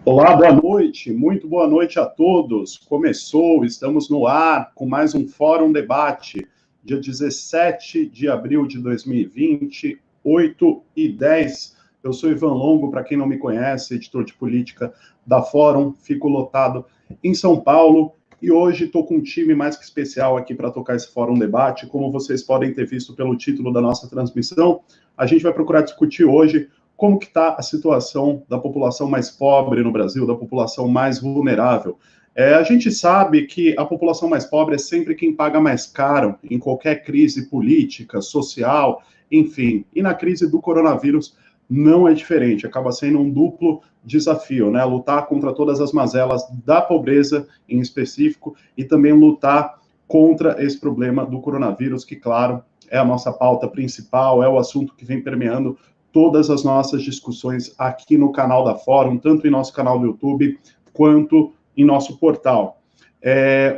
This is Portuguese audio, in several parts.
Olá, boa noite, muito boa noite a todos. Começou, estamos no ar com mais um Fórum Debate, dia 17 de abril de 2020, 8h10. Eu sou Ivan Longo, para quem não me conhece, editor de política da Fórum, fico lotado em São Paulo e hoje estou com um time mais que especial aqui para tocar esse Fórum Debate. Como vocês podem ter visto pelo título da nossa transmissão, a gente vai procurar discutir hoje como que está a situação da população mais pobre no Brasil, da população mais vulnerável. A gente sabe que a população mais pobre é sempre quem paga mais caro em qualquer crise política, social, enfim. E na crise do coronavírus não é diferente, acaba sendo um duplo desafio, né? Lutar contra todas as mazelas da pobreza em específico e também lutar contra esse problema do coronavírus, que, claro, é a nossa pauta principal, é o assunto que vem permeando todas as nossas discussões aqui no canal da Fórum, tanto em nosso canal do YouTube, quanto em nosso portal.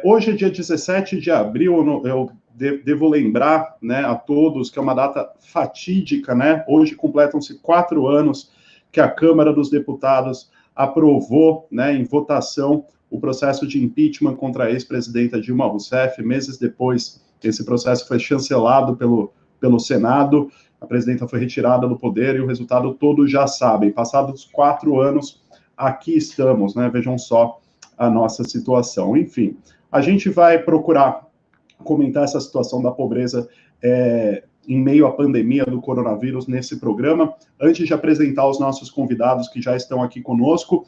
Hoje é dia 17 de abril, eu devo lembrar, né, a todos que é uma data fatídica, né? Hoje completam-se 4 anos que a Câmara dos Deputados aprovou, né, em votação, o processo de impeachment contra a ex-presidenta Dilma Rousseff. Meses depois, esse processo foi chancelado pelo Senado. A presidenta foi retirada do poder e o resultado todos já sabem. Passados 4 anos, aqui estamos, né? Vejam só a nossa situação. Enfim, a gente vai procurar comentar essa situação da pobreza em meio à pandemia do coronavírus nesse programa. Antes de apresentar os nossos convidados que já estão aqui conosco,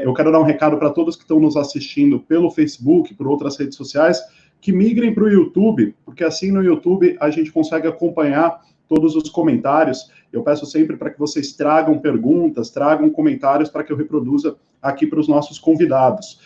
eu quero dar um recado para todos que estão nos assistindo pelo Facebook, por outras redes sociais, que migrem para o YouTube, porque assim no YouTube a gente consegue acompanhar todos os comentários. Eu peço sempre para que vocês tragam perguntas, tragam comentários para que eu reproduza aqui para os nossos convidados.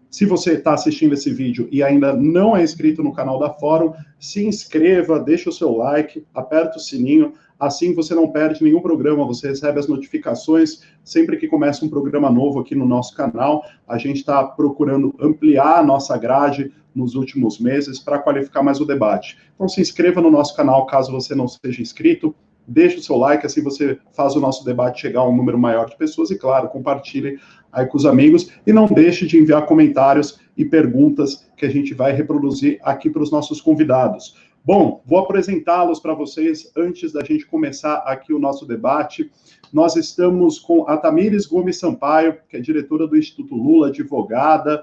Se você está assistindo esse vídeo e ainda não é inscrito no canal da Fórum, se inscreva, deixa o seu like, aperta o sininho, assim você não perde nenhum programa, você recebe as notificações sempre que começa um programa novo aqui no nosso canal. A gente está procurando ampliar a nossa grade nos últimos meses para qualificar mais o debate. Então se inscreva no nosso canal caso você não seja inscrito, deixe o seu like, assim você faz o nosso debate chegar a um número maior de pessoas e, claro, compartilhe aí com os amigos e não deixe de enviar comentários e perguntas que a gente vai reproduzir aqui para os nossos convidados. Bom, vou apresentá-los para vocês antes da gente começar aqui o nosso debate. Nós estamos com a Tamires Gomes Sampaio, que é diretora do Instituto Lula, advogada,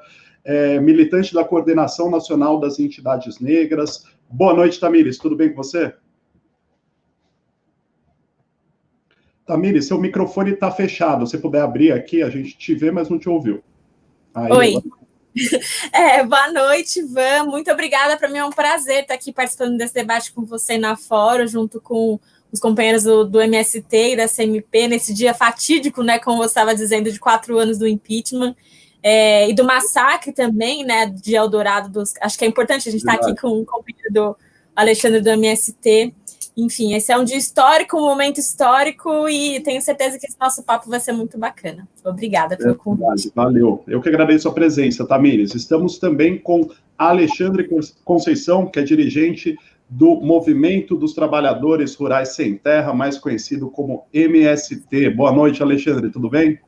militante da Coordenação Nacional das Entidades Negras. Boa noite, Tamires, tudo bem com você? Tamires, seu microfone está fechado. Se puder abrir aqui, a gente te vê, mas não te ouviu. Aí, oi. Boa noite, Ivan. Muito obrigada. Para mim é um prazer estar aqui participando desse debate com você na Fórum, junto com os companheiros do MST e da CMP, nesse dia fatídico, né, como você estava dizendo, de 4 anos do impeachment, e do massacre também, né, de Eldorado. Acho que é importante a gente estar aqui com o companheiro do Alexandre do MST. Enfim, esse é um dia histórico, um momento histórico, e tenho certeza que esse nosso papo vai ser muito bacana. Obrigada pelo convite. Valeu. Eu que agradeço a presença, Tamires. Estamos também com Alexandre Conceição, que é dirigente do Movimento dos Trabalhadores Rurais Sem Terra, mais conhecido como MST. Boa noite, Alexandre, tudo bem?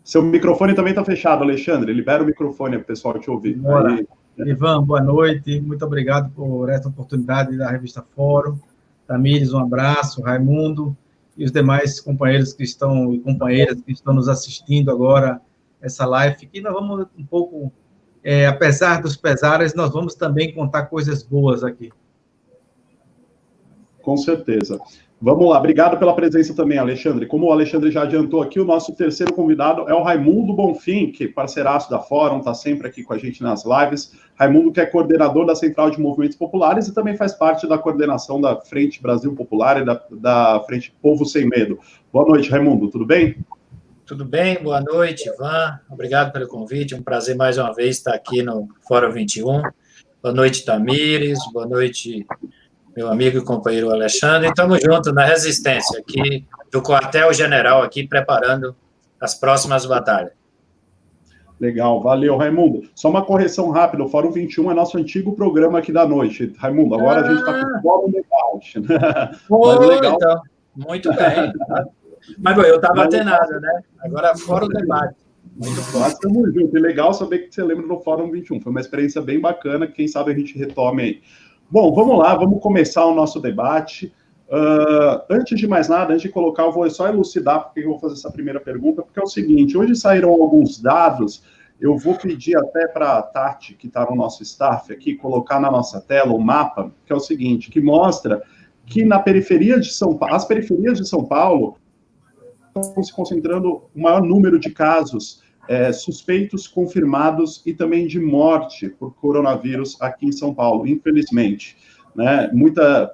Seu microfone também está fechado, Alexandre. Libera o microfone para o pessoal te ouvir. Aí. Ivan, boa noite. Muito obrigado por essa oportunidade da revista Fórum. Tamires, um abraço. Raimundo e os demais companheiros que estão e companheiras que estão nos assistindo agora essa live, que nós vamos um pouco, apesar dos pesares, nós vamos também contar coisas boas aqui. Com certeza. Vamos lá, obrigado pela presença também, Alexandre. Como o Alexandre já adiantou aqui, o nosso terceiro convidado é o Raimundo Bonfim, que é parceiraço da Fórum, está sempre aqui com a gente nas lives. Raimundo, que é coordenador da Central de Movimentos Populares e também faz parte da coordenação da Frente Brasil Popular e da Frente Povo Sem Medo. Boa noite, Raimundo, tudo bem? Tudo bem, boa noite, Ivan. Obrigado pelo convite, um prazer mais uma vez estar aqui no Fórum 21. Boa noite, Tamires. Boa noite, meu amigo e companheiro Alexandre. Estamos juntos na resistência aqui do quartel-general, aqui preparando as próximas batalhas. Legal, valeu, Raimundo. Só uma correção rápida, o Fórum 21 é nosso antigo programa aqui da noite. Raimundo, agora a gente está com o Fórum Debate. Mas legal. Então, muito bem. Mas eu estava antenado, né? Agora Fórum Debate. Mas estamos juntos. E legal saber que você lembra do Fórum 21. Foi uma experiência bem bacana, quem sabe a gente retome aí. Bom, vamos lá, vamos começar o nosso debate. Antes de mais nada, antes de colocar, eu vou só elucidar porque eu vou fazer essa primeira pergunta, porque é o seguinte, hoje saíram alguns dados, eu vou pedir até para a Tati, que está no nosso staff aqui, colocar na nossa tela um mapa, que é o seguinte, que mostra que na periferia de São Paulo, as periferias de São Paulo estão se concentrando o maior número de casos suspeitos, confirmados e também de morte por coronavírus aqui em São Paulo, infelizmente. Né?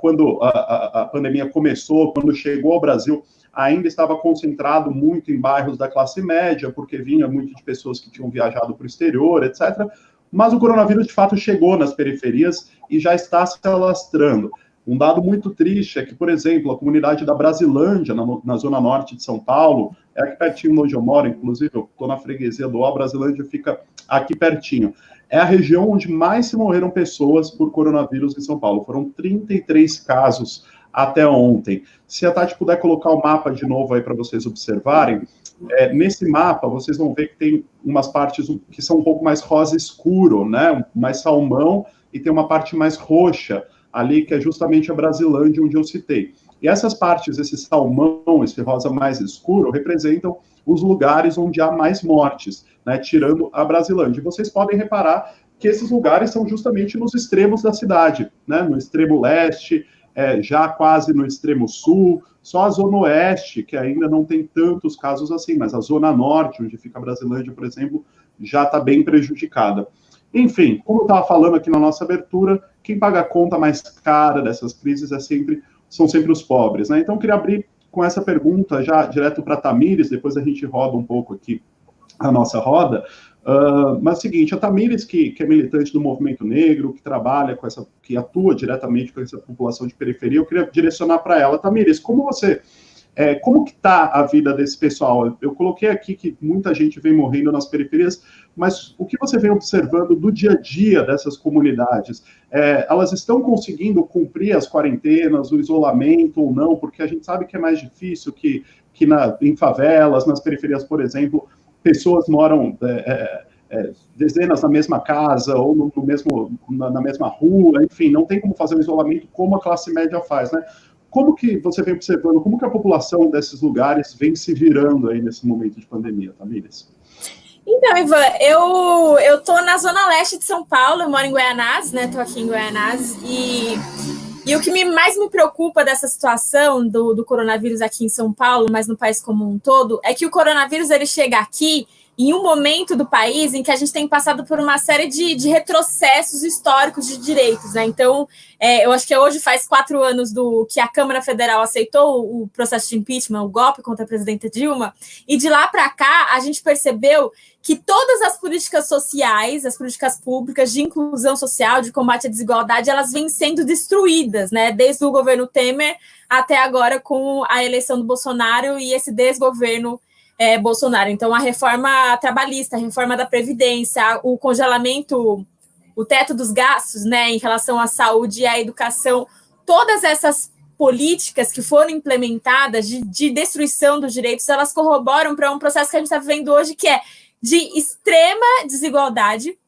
Quando a pandemia começou, quando chegou ao Brasil, ainda estava concentrado muito em bairros da classe média, porque vinha muito de pessoas que tinham viajado para o exterior, etc. Mas o coronavírus, de fato, chegou nas periferias e já está se alastrando. Um dado muito triste é que, por exemplo, a comunidade da Brasilândia, na zona norte de São Paulo, é aqui pertinho onde eu moro, inclusive, eu estou na freguesia do A Brasilândia, fica aqui pertinho. É a região onde mais se morreram pessoas por coronavírus em São Paulo. Foram 33 casos até ontem. Se a Tati puder colocar o mapa de novo aí para vocês observarem, nesse mapa vocês vão ver que tem umas partes que são um pouco mais rosa escuro, né? Mais salmão, e tem uma parte mais roxa ali, que é justamente a Brasilândia, onde eu citei. E essas partes, esse salmão, esse rosa mais escuro, representam os lugares onde há mais mortes, né, tirando a Brasilândia. E vocês podem reparar que esses lugares são justamente nos extremos da cidade, né, no extremo leste, já quase no extremo sul, só a zona oeste, que ainda não tem tantos casos assim, mas a zona norte, onde fica a Brasilândia, por exemplo, já está bem prejudicada. Enfim, como eu estava falando aqui na nossa abertura, quem paga a conta mais cara dessas crises são sempre os pobres, né? Então, eu queria abrir com essa pergunta já direto para a Tamires, depois a gente roda um pouco aqui a nossa roda. Mas é o seguinte, a Tamires, que é militante do movimento negro, que trabalha que atua diretamente com essa população de periferia, eu queria direcionar para ela. Tamires, como que está a vida desse pessoal? Eu coloquei aqui que muita gente vem morrendo nas periferias, mas o que você vem observando do dia a dia dessas comunidades? Elas estão conseguindo cumprir as quarentenas, o isolamento ou não? Porque a gente sabe que é mais difícil que em favelas, nas periferias, por exemplo, pessoas moram dezenas na mesma casa ou na mesma rua, enfim, não tem como fazer um isolamento como a classe média faz, né? Como que você vem observando, como que a população desses lugares vem se virando aí nesse momento de pandemia, Tamires? Então, Ivan, eu tô na zona leste de São Paulo, eu moro em Guaianazes, né? Tô aqui em Guaianazes e o que mais me preocupa dessa situação do coronavírus aqui em São Paulo, mas no país como um todo, é que o coronavírus ele chega aqui em um momento do país em que a gente tem passado por uma série de retrocessos históricos de direitos, né? Então, eu acho que hoje faz 4 anos que a Câmara Federal aceitou o processo de impeachment, o golpe contra a presidenta Dilma, e de lá para cá a gente percebeu que todas as políticas sociais, as políticas públicas de inclusão social, de combate à desigualdade, elas vêm sendo destruídas, né? Desde o governo Temer até agora com a eleição do Bolsonaro e esse desgoverno Bolsonaro. Então, a reforma trabalhista, a reforma da Previdência, o congelamento, o teto dos gastos, né, em relação à saúde e à educação, todas essas políticas que foram implementadas de destruição dos direitos, elas corroboram para um processo que a gente está vivendo hoje, que é de extrema desigualdade.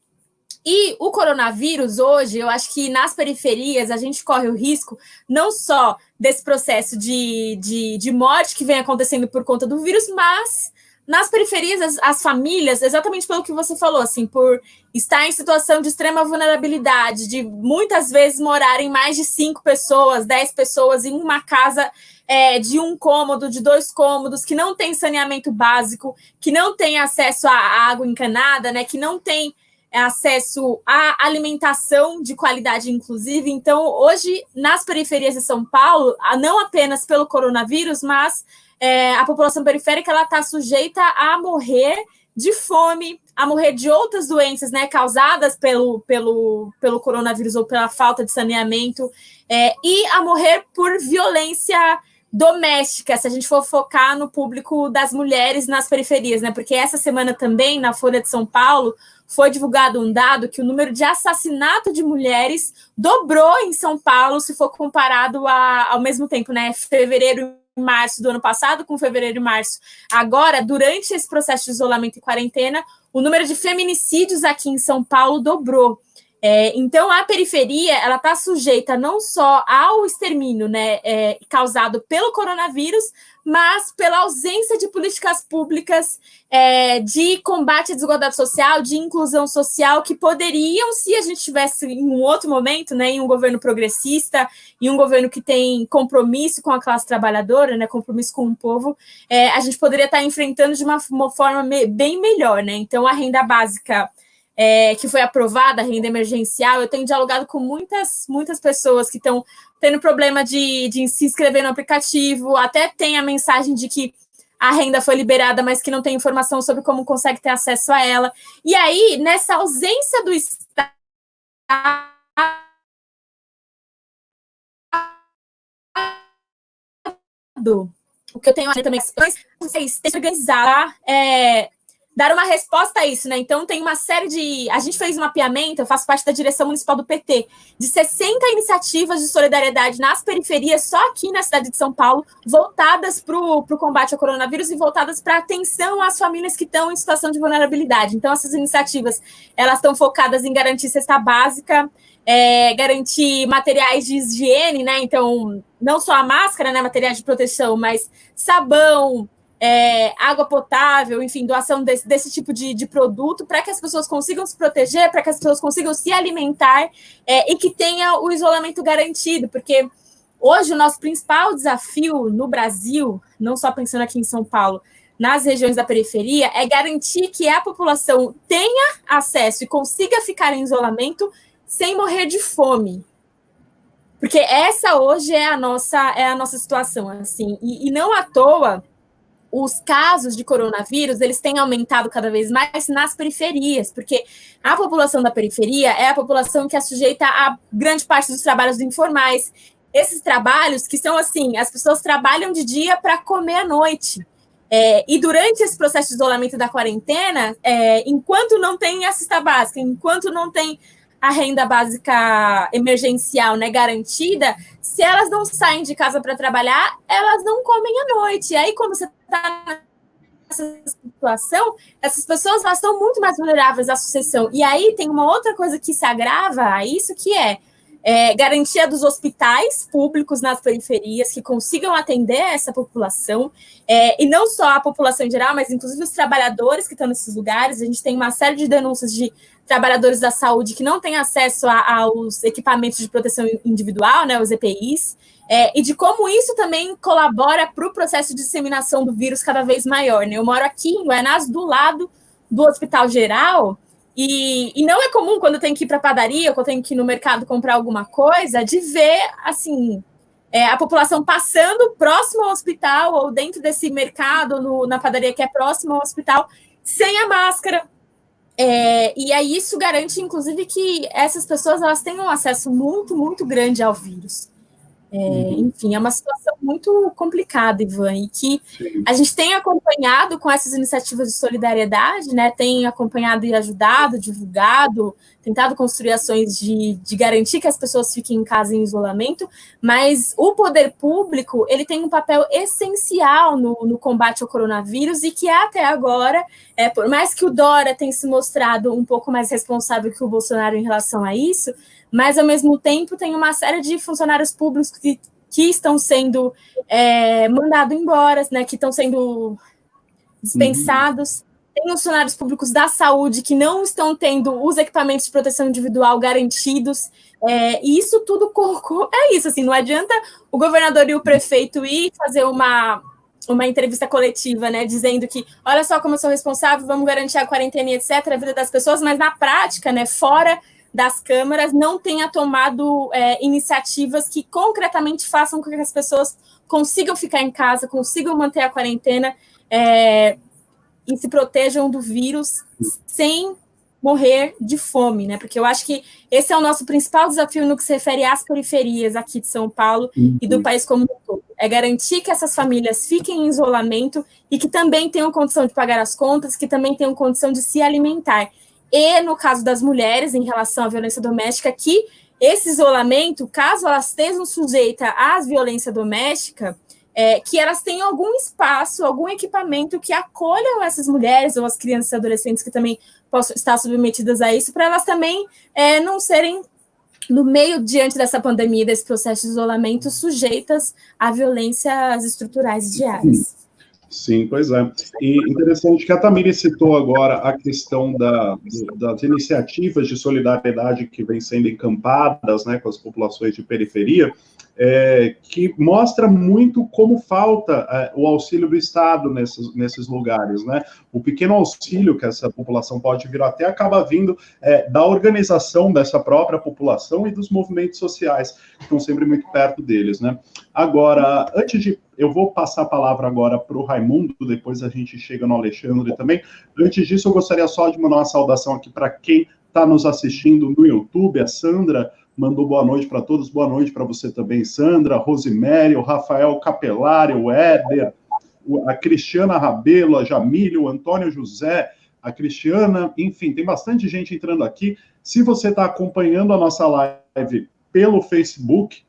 E o coronavírus hoje, eu acho que nas periferias a gente corre o risco não só desse processo de morte que vem acontecendo por conta do vírus, mas nas periferias as famílias, exatamente pelo que você falou, assim, por estar em situação de extrema vulnerabilidade, de muitas vezes morarem mais de 5 pessoas, 10 pessoas em uma casa de 1 cômodo, de 2 cômodos, que não tem saneamento básico, que não tem acesso à água encanada, né, que não tem acesso à alimentação de qualidade, inclusive. Então, hoje, nas periferias de São Paulo, não apenas pelo coronavírus, mas a população periférica está sujeita a morrer de fome, a morrer de outras doenças, né, causadas pelo coronavírus ou pela falta de saneamento, e a morrer por violência doméstica, se a gente for focar no público das mulheres nas periferias, né? Porque essa semana também, na Folha de São Paulo, foi divulgado um dado que o número de assassinato de mulheres dobrou em São Paulo, se for comparado ao mesmo tempo, né? Fevereiro e março do ano passado com fevereiro e março. Agora, durante esse processo de isolamento e quarentena, o número de feminicídios aqui em São Paulo dobrou. Então, a periferia ela está sujeita não só ao extermínio, né, causado pelo coronavírus, mas pela ausência de políticas públicas de combate à desigualdade social, de inclusão social, que poderiam, se a gente tivesse em um outro momento, né, em um governo progressista, em um governo que tem compromisso com a classe trabalhadora, né, compromisso com o povo, a gente poderia estar enfrentando de uma forma bem melhor, né? Então, a renda básica que foi aprovada, a renda emergencial, eu tenho dialogado com muitas pessoas que estão tendo problema de se inscrever no aplicativo, até tem a mensagem de que a renda foi liberada, mas que não tem informação sobre como consegue ter acesso a ela. E aí, nessa ausência do Estado, o que eu tenho também é organizar, dar uma resposta a isso, né? Então, tem uma série de... A gente fez um mapeamento, eu faço parte da direção municipal do PT, de 60 iniciativas de solidariedade nas periferias, só aqui na cidade de São Paulo, voltadas para o combate ao coronavírus e voltadas para a atenção às famílias que estão em situação de vulnerabilidade. Então, essas iniciativas, elas estão focadas em garantir cesta básica, garantir materiais de higiene, né? Então, não só a máscara, né? Materiais de proteção, mas sabão, água potável, enfim, doação desse tipo de produto para que as pessoas consigam se proteger, para que as pessoas consigam se alimentar e que tenha o isolamento garantido, porque hoje o nosso principal desafio no Brasil, não só pensando aqui em São Paulo, nas regiões da periferia, é garantir que a população tenha acesso e consiga ficar em isolamento sem morrer de fome. Porque essa hoje é a nossa situação, assim, e não à toa os casos de coronavírus, eles têm aumentado cada vez mais nas periferias, porque a população da periferia é a população que é sujeita a grande parte dos trabalhos informais. Esses trabalhos que são assim, as pessoas trabalham de dia para comer à noite. E durante esse processo de isolamento da quarentena, enquanto não tem a cesta básica, enquanto não tem a renda básica emergencial, né, garantida, se elas não saem de casa para trabalhar, elas não comem à noite. E aí, quando você está nessa situação, essas pessoas elas estão muito mais vulneráveis à sucessão. E aí tem uma outra coisa que se agrava a isso, que garantia dos hospitais públicos nas periferias que consigam atender essa população, e não só a população em geral, mas inclusive os trabalhadores que estão nesses lugares. A gente tem uma série de denúncias de trabalhadores da saúde que não têm acesso aos equipamentos de proteção individual, né, os EPIs, e de como isso também colabora para o processo de disseminação do vírus cada vez maior, né? Eu moro aqui em Guaianazes, do lado do Hospital Geral, e não é comum quando eu tenho que ir para a padaria ou quando eu tenho que ir no mercado comprar alguma coisa, de ver, assim, a população passando próximo ao hospital ou dentro desse mercado, na padaria que é próximo ao hospital, sem a máscara. E aí isso garante, inclusive, que essas pessoas elas tenham um acesso muito, muito grande ao vírus. Enfim, é uma situação muito complicada, Ivan, e que a gente tem acompanhado com essas iniciativas de solidariedade, né? Tem acompanhado e ajudado, divulgado, tentado construir ações de garantir que as pessoas fiquem em casa em isolamento, mas o poder público ele tem um papel essencial no combate ao coronavírus e que até agora, por mais que o Dória tenha se mostrado um pouco mais responsável que o Bolsonaro em relação a isso, mas, ao mesmo tempo, tem uma série de funcionários públicos que estão sendo mandados embora, né, que estão sendo dispensados. Tem funcionários públicos da saúde que não estão tendo os equipamentos de proteção individual garantidos. E isso tudo é isso, assim, não adianta o governador e o prefeito ir fazer uma entrevista coletiva, né, dizendo que, olha só como eu sou responsável, vamos garantir a quarentena e etc., a vida das pessoas, mas na prática, né, fora das câmaras, não tenha tomado iniciativas que concretamente façam com que as pessoas consigam ficar em casa, consigam manter a quarentena. e se protejam do vírus sem morrer de fome, né? Porque eu acho que esse é o nosso principal desafio no que se refere às periferias aqui de São Paulo e do país como um todo. É garantir que essas famílias fiquem em isolamento e que também tenham condição de pagar as contas, que também tenham condição de se alimentar. E, no caso das mulheres, em relação à violência doméstica, que esse isolamento, caso elas estejam sujeitas à violência doméstica, que elas tenham algum espaço, algum equipamento que acolham essas mulheres ou as crianças e adolescentes que também possam estar submetidas a isso, para elas também não serem, no meio, diante dessa pandemia, desse processo de isolamento, sujeitas a violências estruturais diárias. Sim, pois é. E interessante que a Tamires citou agora a questão das iniciativas de solidariedade que vêm sendo encampadas, né, com as populações de periferia, que mostra muito como falta o auxílio do Estado nesses lugares, né? O pequeno auxílio que essa população pode vir até acaba vindo da organização dessa própria população e dos movimentos sociais, que estão sempre muito perto deles, né? Agora, eu vou passar a palavra agora para o Raimundo, depois a gente chega no Alexandre também. Antes disso, eu gostaria só de mandar uma saudação aqui para quem está nos assistindo no YouTube. A Sandra mandou boa noite para todos, boa noite para você também, Sandra, Rosemary, o Rafael Capelari, o Éder, a Cristiana Rabelo, a Jamília, o Antônio José, a Cristiana, enfim, tem bastante gente entrando aqui. Se você está acompanhando a nossa live pelo Facebook,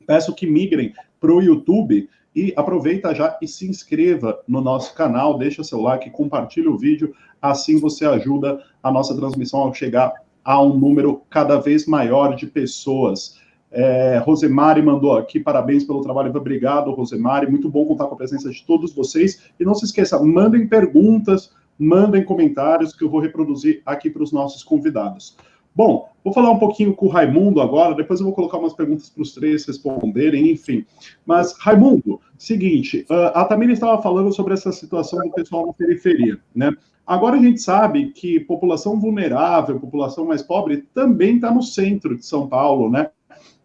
peço que migrem para o YouTube e aproveita já e se inscreva no nosso canal, deixa seu like, compartilhe o vídeo, assim você ajuda a nossa transmissão a chegar a um número cada vez maior de pessoas. Rosemary mandou aqui, parabéns pelo trabalho, obrigado, Rosemary, muito bom contar com a presença de todos vocês, e não se esqueça, mandem perguntas, mandem comentários, que eu vou reproduzir aqui para os nossos convidados. Bom, vou falar um pouquinho com o Raimundo agora, depois eu vou colocar umas perguntas para os três responderem, enfim. Mas, Raimundo, seguinte, a Tamires estava falando sobre essa situação do pessoal na periferia, né? Agora a gente sabe que população vulnerável, população mais pobre, também está no centro de São Paulo, né?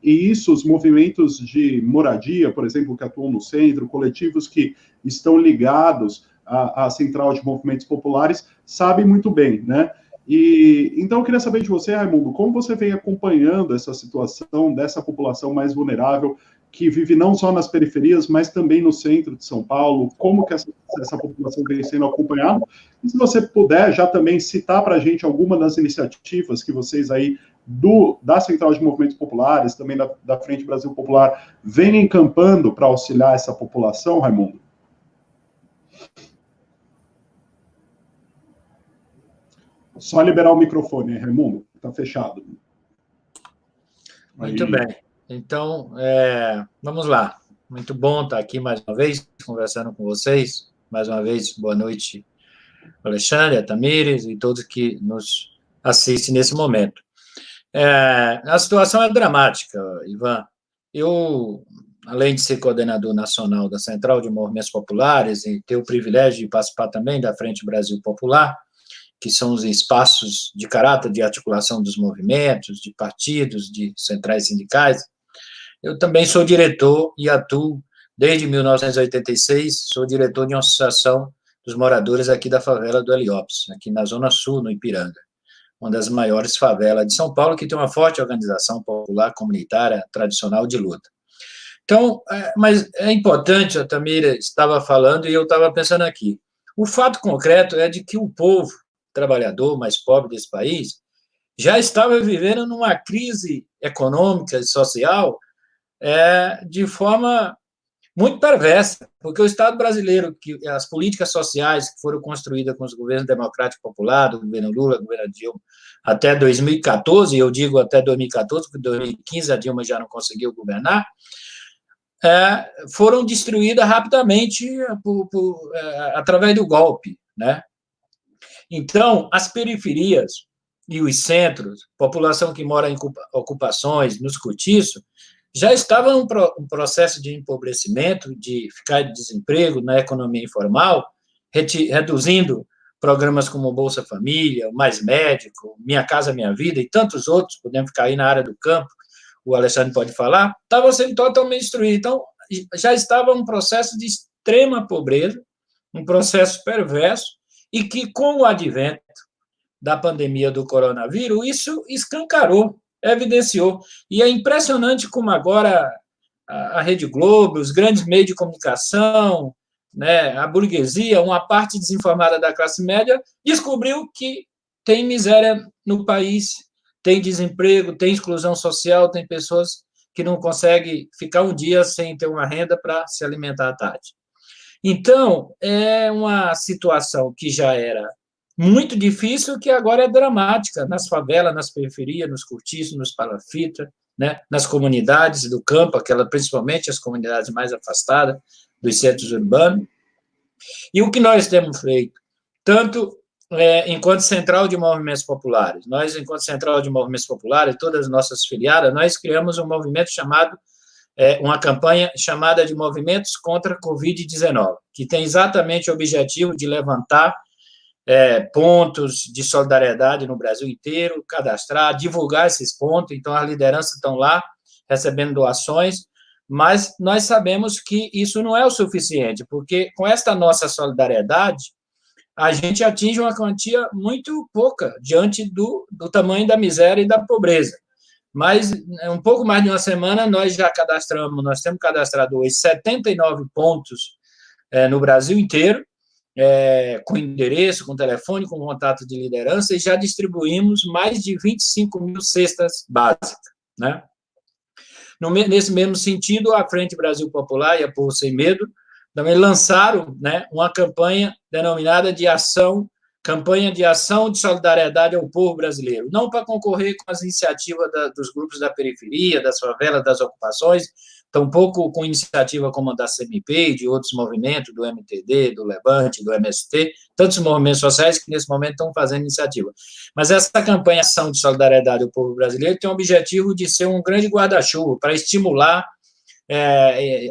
E isso, os movimentos de moradia, por exemplo, que atuam no centro, coletivos que estão ligados à Central de Movimentos Populares, sabem muito bem, né? E então eu queria saber de você, Raimundo, como você vem acompanhando essa situação dessa população mais vulnerável que vive não só nas periferias, mas também no centro de São Paulo, como que essa população vem sendo acompanhada? E se você puder já também citar para a gente alguma das iniciativas que vocês aí da Central de Movimentos Populares, também da Frente Brasil Popular, vem encampando para auxiliar essa população, Raimundo? Só liberar o microfone, Raimundo, está fechado. Muito bem. Então, vamos lá. Muito bom estar aqui mais uma vez, conversando com vocês. Mais uma vez, boa noite, Alexandre, a Tamires e todos que nos assistem nesse momento. A situação é dramática, Ivan. Eu, além de ser coordenador nacional da Central de Movimentos Populares e ter o privilégio de participar também da Frente Brasil Popular, que são os espaços de caráter de articulação dos movimentos, de partidos, de centrais sindicais, eu também sou diretor e atuo desde 1986, sou diretor de uma associação dos moradores aqui da favela do Heliópolis, aqui na Zona Sul, no Ipiranga, uma das maiores favelas de São Paulo, que tem uma forte organização popular, comunitária, tradicional de luta. Então, mas é importante, a Tamira estava falando e eu estava pensando aqui, o fato concreto é de que o povo trabalhador mais pobre desse país já estava vivendo numa crise econômica e social de forma muito perversa, porque o Estado brasileiro, que as políticas sociais que foram construídas com os governos democráticos populares, do governo Lula, do governo Dilma, até 2014, eu digo até 2014, porque em 2015 a Dilma já não conseguiu governar, foram destruídas rapidamente através do golpe, né? Então, as periferias e os centros, população que mora em ocupações, nos cortiços, já estava em um processo de empobrecimento, de ficar de desemprego na economia informal, reduzindo programas como Bolsa Família, Mais Médico, Minha Casa Minha Vida e tantos outros, podemos ficar aí na área do campo, o Alexandre pode falar, estava sendo totalmente destruído. Então, já estava um processo de extrema pobreza, um processo perverso, e que, com o advento da pandemia do coronavírus, isso escancarou, evidenciou. E é impressionante como agora a Rede Globo, os grandes meios de comunicação, né, a burguesia, uma parte desinformada da classe média, descobriu que tem miséria no país, tem desemprego, tem exclusão social, tem pessoas que não conseguem ficar um dia sem ter uma renda para se alimentar à tarde. Então, é uma situação que já era muito difícil, que agora é dramática, nas favelas, nas periferias, nos cortiços, nos palafitas, né, nas comunidades do campo, principalmente as comunidades mais afastadas dos centros urbanos. E o que nós temos feito, tanto enquanto Central de Movimentos Populares, nós, enquanto Central de Movimentos Populares, todas as nossas filiadas, nós criamos um movimento chamado, uma campanha chamada de Movimentos contra a Covid-19, que tem exatamente o objetivo de levantar pontos de solidariedade no Brasil inteiro, cadastrar, divulgar esses pontos. Então, as lideranças estão lá recebendo doações, mas nós sabemos que isso não é o suficiente, porque com esta nossa solidariedade, a gente atinge uma quantia muito pouca diante do tamanho da miséria e da pobreza. Mas, um pouco mais de uma semana, nós temos cadastrado hoje 79 pontos no Brasil inteiro, com endereço, com telefone, com contato de liderança, e já distribuímos mais de 25 mil cestas básicas, né? Nesse mesmo sentido, a Frente Brasil Popular e a Povo Sem Medo também lançaram, né, uma campanha denominada Campanha de Ação de Solidariedade ao Povo Brasileiro, não para concorrer com as iniciativas dos grupos da periferia, das favelas, das ocupações, tampouco com iniciativa como a da CMP e de outros movimentos, do MTD, do Levante, do MST, tantos movimentos sociais que, nesse momento, estão fazendo iniciativa. Mas essa campanha Ação de Solidariedade ao Povo Brasileiro tem o objetivo de ser um grande guarda-chuva para estimular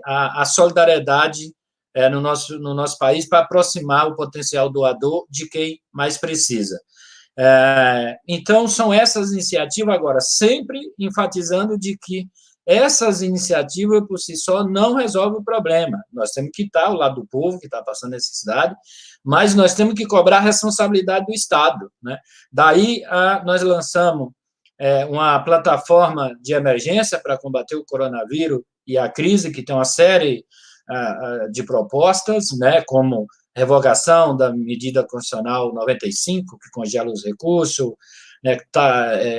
a solidariedade no nosso país, para aproximar o potencial doador de quem mais precisa. Então, são essas iniciativas, agora, sempre enfatizando de que essas iniciativas, por si só, não resolvem o problema. Nós temos que estar ao lado do povo que está passando necessidade, mas nós temos que cobrar a responsabilidade do Estado, né? Daí, nós lançamos uma plataforma de emergência para combater o coronavírus e a crise, que tem uma série de propostas, né, como revogação da medida constitucional 95, que congela os recursos, né,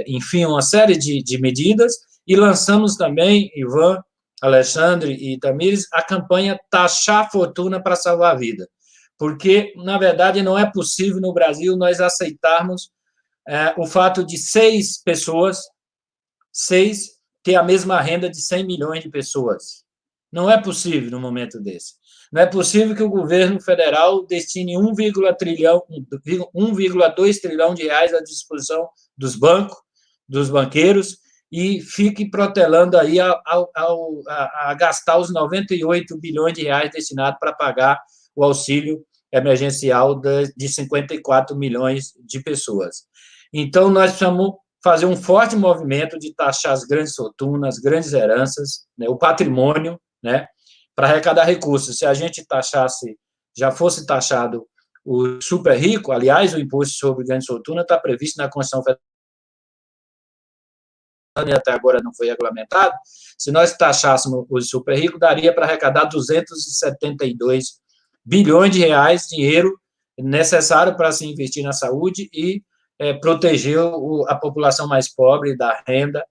enfim, uma série de medidas, e lançamos também, Ivan, Alexandre e Tamires, a campanha Taxar Fortuna para Salvar a Vida, porque, na verdade, não é possível no Brasil nós aceitarmos o fato de 6 pessoas ter a mesma renda de 100 milhões de pessoas. Não é possível num momento desse. Não é possível que o governo federal destine 1,2 trilhão de reais à disposição dos bancos, dos banqueiros, e fique protelando aí a gastar os 98 bilhões de reais destinados para pagar o auxílio emergencial de 54 milhões de pessoas. Então, nós precisamos fazer um forte movimento de taxar as grandes fortunas, as grandes heranças, né, o patrimônio, né, para arrecadar recursos. Se a gente já fosse taxado o super rico, aliás, o imposto sobre grandes fortunas está previsto na Constituição Federal, e até agora não foi regulamentado. Se nós taxássemos os super ricos, daria para arrecadar 272 bilhões de reais, dinheiro necessário para se investir na saúde e proteger a população mais pobre da renda,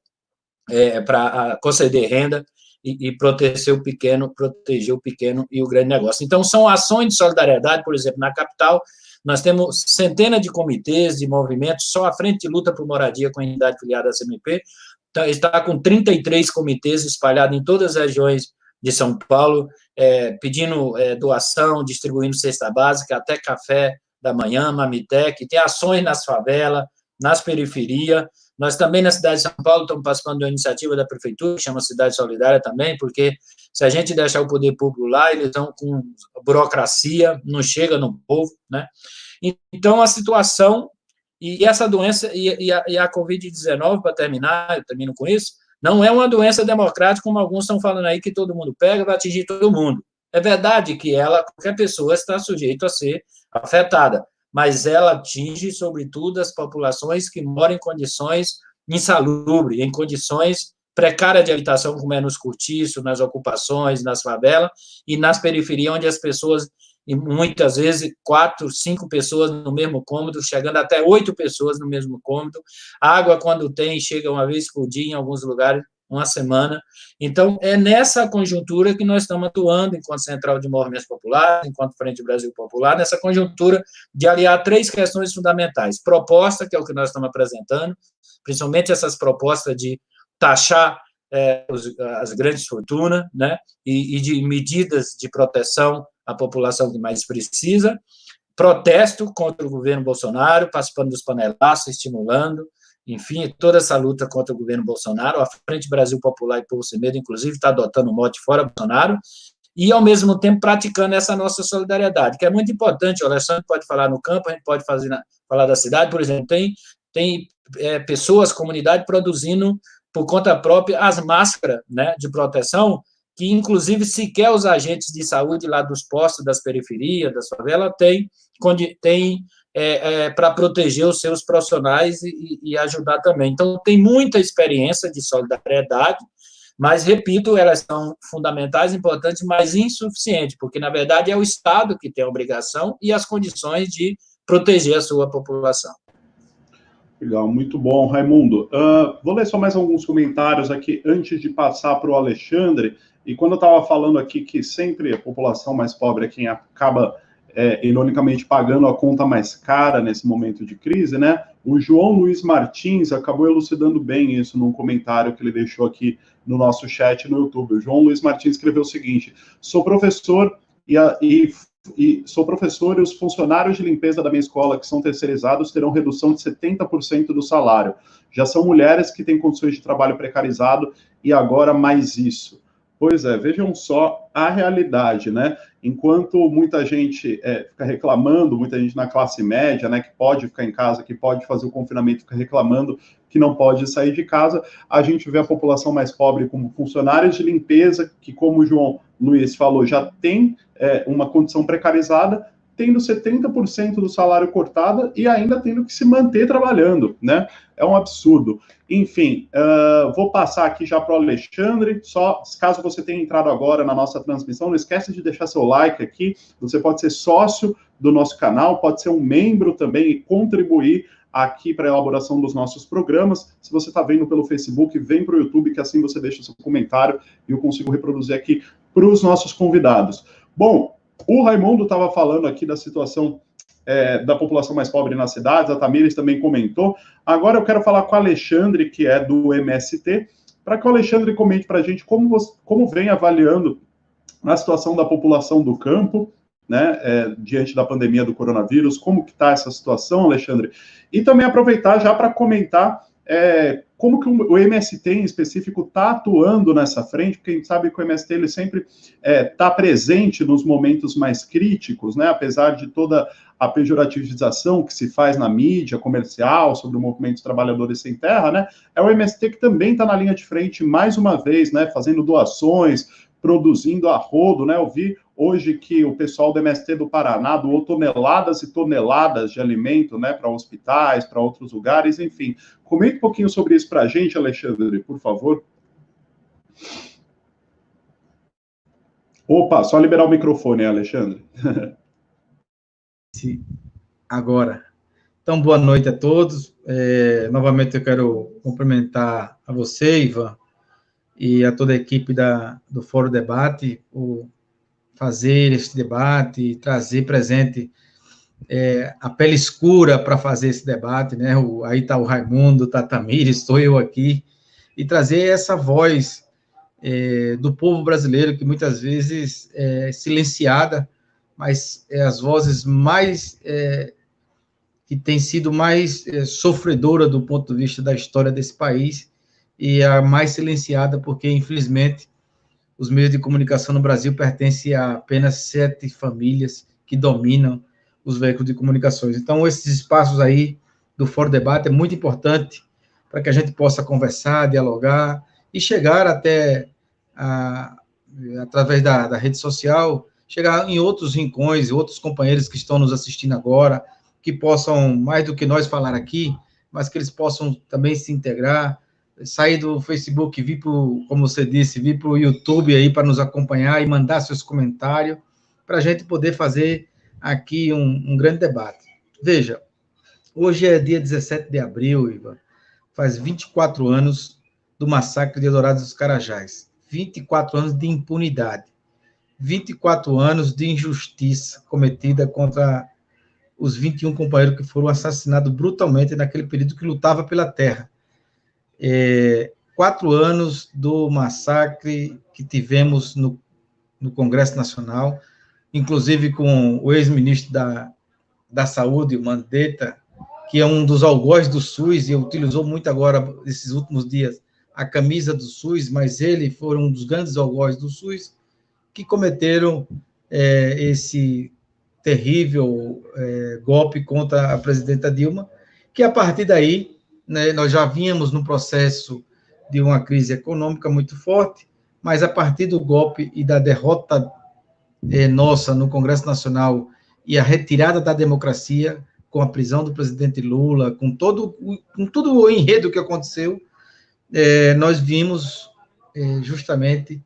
para conceder renda e proteger o pequeno e o grande negócio. Então, são ações de solidariedade. Por exemplo, na capital, nós temos centenas de comitês, de movimentos, só a Frente de Luta por Moradia, com a unidade filiada da CMP, está com 33 comitês espalhados em todas as regiões de São Paulo, pedindo doação, distribuindo cesta básica, até café da manhã, Mamitec, tem ações nas favelas, nas periferias. Nós também, na cidade de São Paulo, estamos participando de uma iniciativa da prefeitura, que chama Cidade Solidária também, porque se a gente deixar o poder público lá, eles estão com burocracia, não chega no povo, né? Então, a situação, e essa doença, e a Covid-19, para terminar, eu termino com isso, não é uma doença democrática, como alguns estão falando aí, que todo mundo pega, vai atingir todo mundo. É verdade que qualquer pessoa está sujeita a ser afetada, mas ela atinge, sobretudo, as populações que moram em condições insalubres, em condições precárias de habitação, como é nos cortiços, nas ocupações, nas favelas, e nas periferias, onde as pessoas, e muitas vezes, 4, 5 pessoas no mesmo cômodo, chegando até 8 pessoas no mesmo cômodo. A água, quando tem, chega uma vez por dia, em alguns lugares, uma semana. Então, é nessa conjuntura que nós estamos atuando, enquanto Central de Movimentos Populares, enquanto Frente Brasil Popular, nessa conjuntura de aliar 3 questões fundamentais. Proposta, que é o que nós estamos apresentando, principalmente essas propostas de taxar as grandes fortunas, né, e de medidas de proteção à população que mais precisa, protesto contra o governo Bolsonaro, participando dos panelaços, estimulando, enfim, toda essa luta contra o governo Bolsonaro. A Frente Brasil Popular e Povo Sem Medo, inclusive, está adotando o mote fora Bolsonaro, e, ao mesmo tempo, praticando essa nossa solidariedade, que é muito importante. O Alexandre pode falar no campo, a gente pode falar da cidade, por exemplo, tem pessoas, comunidade, produzindo por conta própria as máscaras, né, de proteção, que, inclusive, sequer os agentes de saúde lá dos postos, das periferias, das favelas, têm para proteger os seus profissionais e ajudar também. Então, tem muita experiência de solidariedade, mas, repito, elas são fundamentais, importantes, mas insuficientes, porque, na verdade, é o Estado que tem a obrigação e as condições de proteger a sua população. Legal, muito bom, Raimundo. Vou ler só mais alguns comentários aqui antes de passar para o Alexandre. E quando eu estava falando aqui que sempre a população mais pobre é quem acaba, ironicamente, pagando a conta mais cara nesse momento de crise, né? O João Luiz Martins acabou elucidando bem isso num comentário que ele deixou aqui no nosso chat no YouTube. O João Luiz Martins escreveu o seguinte: sou professor e os funcionários de limpeza da minha escola que são terceirizados terão redução de 70% do salário. Já são mulheres que têm condições de trabalho precarizado e agora mais isso. Pois é, vejam só a realidade, né? Enquanto muita gente fica reclamando, muita gente na classe média, né, que pode ficar em casa, que pode fazer o confinamento, fica reclamando que não pode sair de casa, a gente vê a população mais pobre como funcionários de limpeza, que, como o João Luiz falou, já tem uma condição precarizada, tendo 70% do salário cortado e ainda tendo que se manter trabalhando, né? É um absurdo. Enfim, vou passar aqui já para o Alexandre. Só, caso você tenha entrado agora na nossa transmissão, não esquece de deixar seu like aqui. Você pode ser sócio do nosso canal, pode ser um membro também e contribuir aqui para a elaboração dos nossos programas. Se você está vendo pelo Facebook, vem para o YouTube, que assim você deixa seu comentário e eu consigo reproduzir aqui para os nossos convidados. Bom, o Raimundo estava falando aqui da situação da população mais pobre nas cidades, a Tamires também comentou. Agora eu quero falar com o Alexandre, que é do MST, para que o Alexandre comente para a gente como vem avaliando a situação da população do campo, né, diante da pandemia do coronavírus, como que está essa situação, Alexandre? E também aproveitar já para comentar como que o MST em específico está atuando nessa frente, porque a gente sabe que o MST ele sempre está presente nos momentos mais críticos, né, apesar de toda a pejorativização que se faz na mídia comercial sobre o movimento dos trabalhadores sem terra, né, é o MST que também está na linha de frente mais uma vez, né, fazendo doações, produzindo a rodo, né, eu vi hoje que o pessoal do MST do Paraná doou toneladas e toneladas de alimento, né, para hospitais, para outros lugares, enfim. Comente um pouquinho sobre isso para a gente, Alexandre, por favor. Opa, só liberar o microfone, Alexandre. Agora. Então, boa noite a todos. Novamente eu quero cumprimentar a você, Ivan, e a toda a equipe do Fórum Debate por fazer esse debate, trazer presente a pele escura para fazer esse debate, né? Aí está o Raimundo, está a Tamires, estou eu aqui, e trazer essa voz do povo brasileiro, que muitas vezes é silenciada, mas é as vozes mais que tem sido mais sofredora do ponto de vista da história desse país, e a mais silenciada porque, infelizmente, os meios de comunicação no Brasil pertencem a apenas 7 famílias que dominam os veículos de comunicações. Então, esses espaços aí do Fórum Debate é muito importante para que a gente possa conversar, dialogar e chegar até, através da rede social, chegar em outros rincões, outros companheiros que estão nos assistindo agora, que possam, mais do que nós falar aqui, mas que eles possam também se integrar, sair do Facebook, vir para, como você disse, vir para o YouTube aí para nos acompanhar e mandar seus comentários, para a gente poder fazer aqui um grande debate. Veja, hoje é dia 17 de abril, Ivan, faz 24 anos do massacre de Eldorado dos Carajás, 24 anos de impunidade, 24 anos de injustiça cometida contra os 21 companheiros que foram assassinados brutalmente naquele período que lutava pela terra. 4 anos do massacre que tivemos no Congresso Nacional, inclusive com o ex-ministro da Saúde, o Mandetta, que é um dos algozes do SUS, e utilizou muito agora, esses últimos dias, a camisa do SUS, mas ele foi um dos grandes algozes do SUS, que cometeram esse terrível golpe contra a presidenta Dilma, que a partir daí, né, nós já vínhamos no processo de uma crise econômica muito forte, mas a partir do golpe e da derrota nossa no Congresso Nacional e a retirada da democracia, com a prisão do presidente Lula, com todo o enredo que aconteceu, nós vimos justamente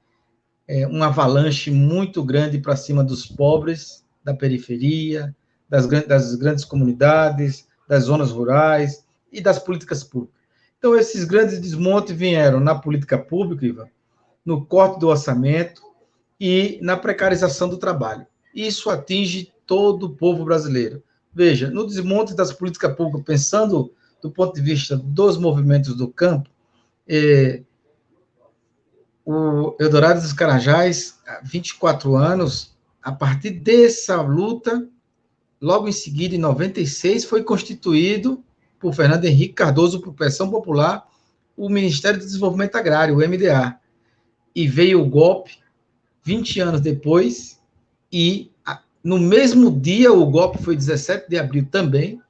uma avalanche muito grande para cima dos pobres, da periferia, das grandes comunidades, das zonas rurais e das políticas públicas. Então, esses grandes desmontes vieram na política pública, Ivan, no corte do orçamento e na precarização do trabalho. Isso atinge todo o povo brasileiro. Veja, no desmonte das políticas públicas, pensando do ponto de vista dos movimentos do campo, o Eldorado dos Carajás, há 24 anos, a partir dessa luta, logo em seguida, em 96, foi constituído por Fernando Henrique Cardoso, por pressão popular, o Ministério do Desenvolvimento Agrário, o MDA. E veio o golpe 20 anos depois, e no mesmo dia, o golpe foi 17 de abril também,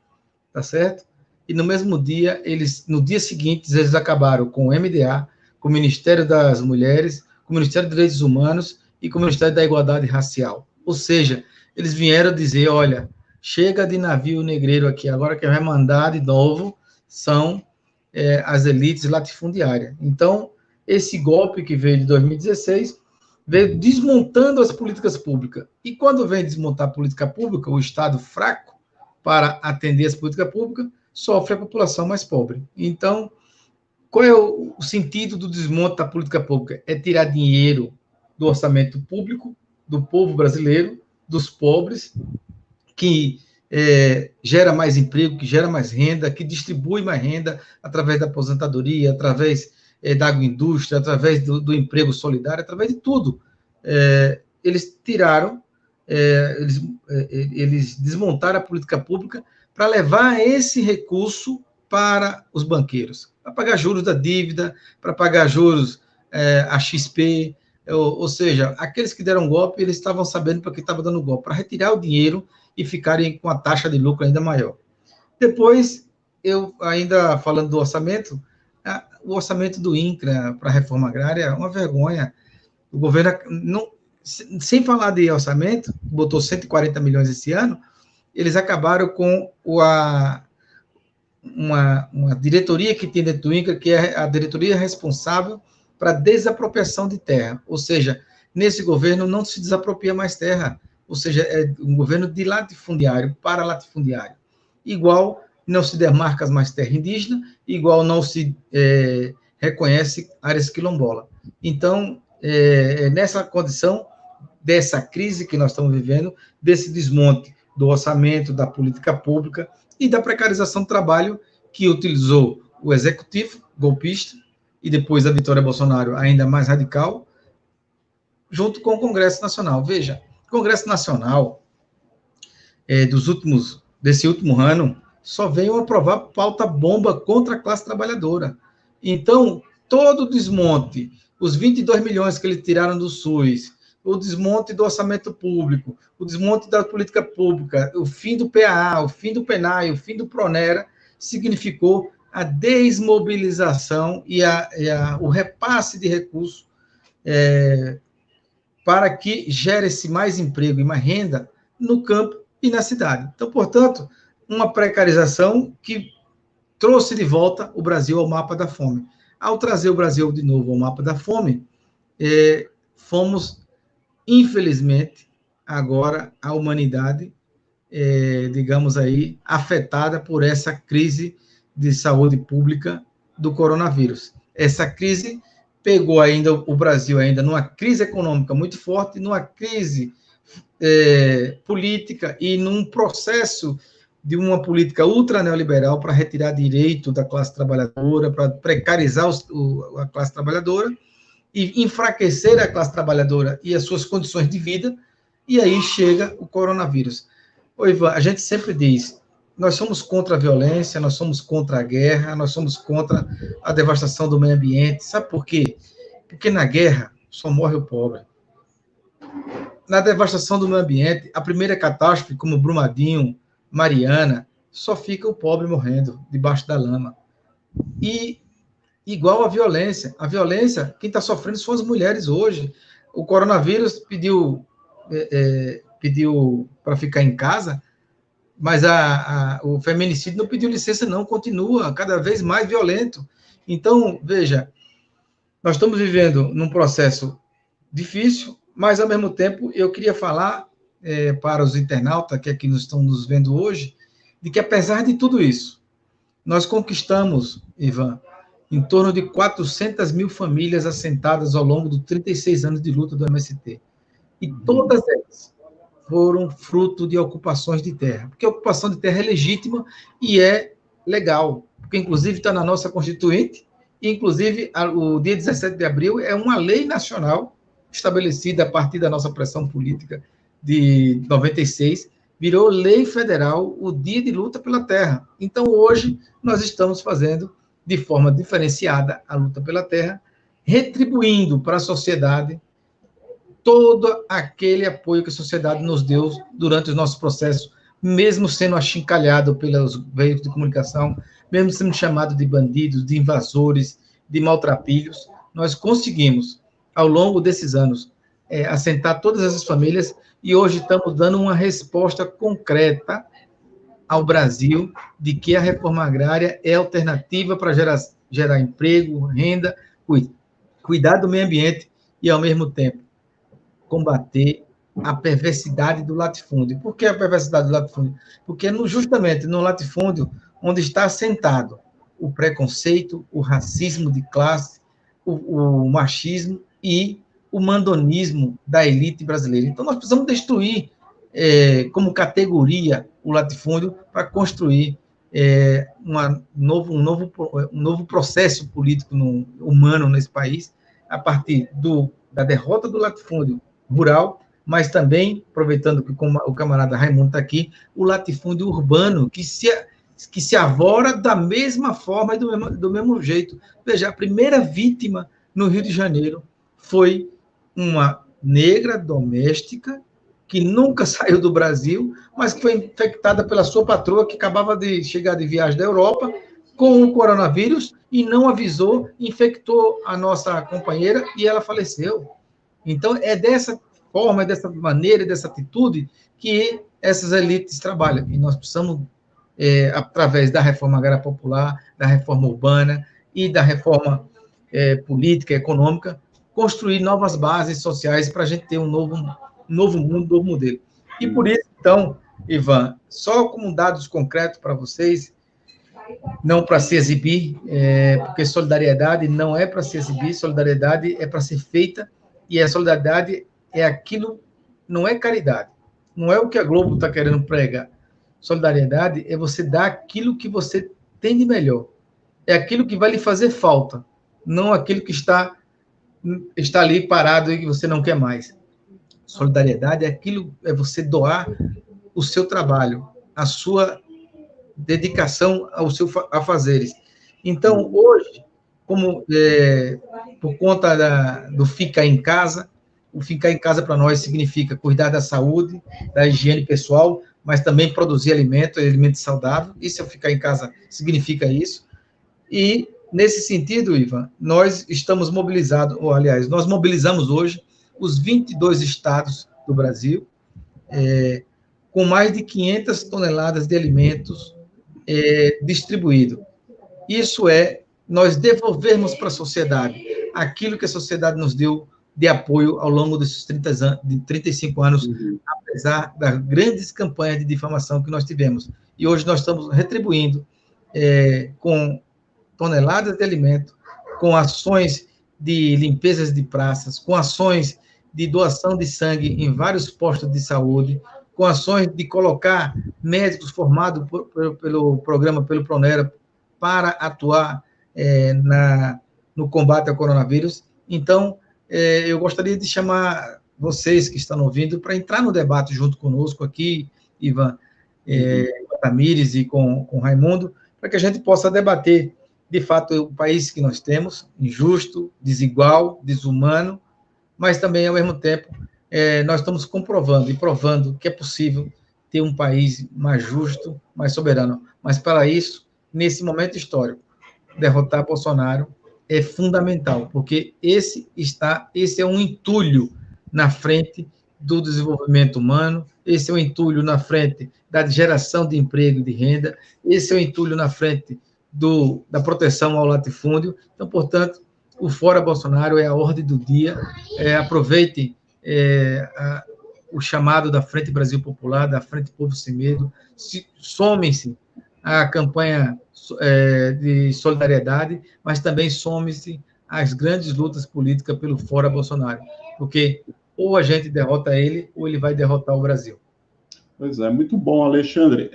tá certo? E no mesmo dia, no dia seguinte, eles acabaram com o MDA, com o Ministério das Mulheres, com o Ministério dos Direitos Humanos e com o Ministério da Igualdade Racial. Ou seja, eles vieram dizer, olha, chega de navio negreiro aqui, agora quem vai mandar de novo são as elites latifundiárias. Então, esse golpe que veio de 2016 veio desmontando as políticas públicas. E quando vem desmontar a política pública, o Estado fraco para atender as políticas públicas, sofre a população mais pobre. Então, qual é o sentido do desmonte da política pública? É tirar dinheiro do orçamento público, do povo brasileiro, dos pobres, que gera mais emprego, que gera mais renda, que distribui mais renda através da aposentadoria, através da agroindústria, através do emprego solidário, através de tudo. Eles tiraram, eles desmontaram a política pública para levar esse recurso para os banqueiros, para pagar juros da dívida, para pagar juros a XP, ou seja, aqueles que deram golpe, eles estavam sabendo para que estava dando golpe, para retirar o dinheiro e ficarem com a taxa de lucro ainda maior. Depois, eu ainda falando do orçamento, o orçamento do INCRA para a reforma agrária é uma vergonha. O governo, sem falar de orçamento, botou 140 milhões esse ano, eles acabaram com uma diretoria que tem dentro do INCRA, que é a diretoria responsável para desapropriação de terra. Ou seja, nesse governo não se desapropria mais terra, ou seja, é um governo de latifundiário para latifundiário. Igual não se demarca mais terra indígena, igual não se reconhece áreas quilombola. Então, nessa condição dessa crise que nós estamos vivendo, desse desmonte do orçamento, da política pública e da precarização do trabalho que utilizou o executivo golpista e depois a Vitória Bolsonaro ainda mais radical, junto com o Congresso Nacional. Veja, o Congresso Nacional desse último ano só veio aprovar pauta bomba contra a classe trabalhadora. Então, todo o desmonte, os 22 milhões que eles tiraram do SUS, o desmonte do orçamento público, o desmonte da política pública, o fim do PAA, o fim do PENAI, o fim do PRONERA, significou a desmobilização e o repasse de recursos para que gere-se mais emprego e mais renda no campo e na cidade. Então, portanto, uma precarização que trouxe de volta o Brasil ao mapa da fome. Ao trazer o Brasil de novo ao mapa da fome, fomos, infelizmente, agora a humanidade, digamos aí, afetada por essa crise de saúde pública do coronavírus. Essa crise pegou ainda o Brasil ainda numa crise econômica muito forte, numa crise política e num processo de uma política ultra neoliberal para retirar direito da classe trabalhadora, para precarizar a classe trabalhadora e enfraquecer a classe trabalhadora e as suas condições de vida, e aí chega o coronavírus. Ô, Ivan, a gente sempre diz, nós somos contra a violência, nós somos contra a guerra, nós somos contra a devastação do meio ambiente. Sabe por quê? Porque na guerra só morre o pobre. Na devastação do meio ambiente, a primeira catástrofe, como Brumadinho, Mariana, só fica o pobre morrendo debaixo da lama. E igual a violência, quem está sofrendo são as mulheres hoje. O coronavírus pediu para ficar em casa, mas o feminicídio não pediu licença, não, continua cada vez mais violento. Então, veja, nós estamos vivendo num processo difícil, mas, ao mesmo tempo, eu queria falar para os internautas que aqui estão nos vendo hoje, de que, apesar de tudo isso, nós conquistamos, Ivan, em torno de 400 mil famílias assentadas ao longo de 36 anos de luta do MST. E todas elas foram fruto de ocupações de terra. Porque a ocupação de terra é legítima e é legal, porque, inclusive, está na nossa Constituinte, e, inclusive, o dia 17 de abril é uma lei nacional estabelecida a partir da nossa pressão política de 96, virou lei federal o dia de luta pela terra. Então, hoje, nós estamos fazendo, de forma diferenciada, a luta pela terra, retribuindo para a sociedade todo aquele apoio que a sociedade nos deu durante os nossos processos, mesmo sendo achincalhado pelos veículos de comunicação, mesmo sendo chamado de bandidos, de invasores, de maltrapilhos, nós conseguimos, ao longo desses anos, assentar todas essas famílias, e hoje estamos dando uma resposta concreta ao Brasil de que a reforma agrária é alternativa para gerar emprego, renda, cuidar do meio ambiente e, ao mesmo tempo, combater a perversidade do latifúndio. Por que a perversidade do latifúndio? Porque justamente no latifúndio, onde está assentado o preconceito, o racismo de classe, o machismo e o mandonismo da elite brasileira. Então, nós precisamos destruir, como categoria, o latifúndio para construir um novo processo político humano nesse país, a partir da derrota do latifúndio rural, mas também, aproveitando que o camarada Raimundo está aqui, o latifúndio urbano, que se avora da mesma forma e do mesmo jeito. Veja, a primeira vítima no Rio de Janeiro foi uma negra doméstica que nunca saiu do Brasil, mas que foi infectada pela sua patroa, que acabava de chegar de viagem da Europa, com o coronavírus, e não avisou, infectou a nossa companheira, e ela faleceu. Então, é dessa forma, dessa maneira, dessa atitude, que essas elites trabalham. E nós precisamos, através da reforma agrária popular, da reforma urbana e da reforma política, econômica, construir novas bases sociais para a gente ter um novo mundo, um novo modelo. E por isso, então, Ivan, só como dados concretos para vocês, não para se exibir, porque solidariedade não é para se exibir, solidariedade é para ser feita, e a solidariedade é aquilo, não é caridade, não é o que a Globo está querendo pregar. Solidariedade é você dar aquilo que você tem de melhor, é aquilo que vai lhe fazer falta, não aquilo que está ali parado e que você não quer mais. Solidariedade é você doar o seu trabalho, a sua dedicação ao seu afazeres. Então, hoje, como por conta do ficar em casa, o ficar em casa para nós significa cuidar da saúde, da higiene pessoal, mas também produzir alimento saudável. Isso é ficar em casa, significa isso. E, nesse sentido, Ivan, nós estamos mobilizados, ou, aliás, nós mobilizamos hoje os 22 estados do Brasil, com mais de 500 toneladas de alimentos distribuídos. Isso é nós devolvermos para a sociedade aquilo que a sociedade nos deu de apoio ao longo desses 35 anos, apesar das grandes campanhas de difamação que nós tivemos. E hoje nós estamos retribuindo com toneladas de alimento, com ações de limpezas de praças, com ações de doação de sangue em vários postos de saúde, com ações de colocar médicos formados pelo programa, pelo Pronera, para atuar no combate ao coronavírus. Então, eu gostaria de chamar vocês que estão ouvindo para entrar no debate junto conosco aqui, Ivan, com a Tamires e com o Raimundo, para que a gente possa debater, de fato, o país que nós temos, injusto, desigual, desumano, mas também, ao mesmo tempo, nós estamos comprovando e provando que é possível ter um país mais justo, mais soberano. Mas, para isso, nesse momento histórico, derrotar Bolsonaro é fundamental, porque esse é um entulho na frente do desenvolvimento humano, esse é um entulho na frente da geração de emprego e de renda, esse é um entulho na frente da proteção ao latifúndio. Então, portanto, o Fora Bolsonaro é a ordem do dia. Aproveite o chamado da Frente Brasil Popular, da Frente Povo Sem Medo, somem-se à campanha de solidariedade, mas também some-se às grandes lutas políticas pelo Fora Bolsonaro, porque ou a gente derrota ele, ou ele vai derrotar o Brasil. Pois é, muito bom, Alexandre.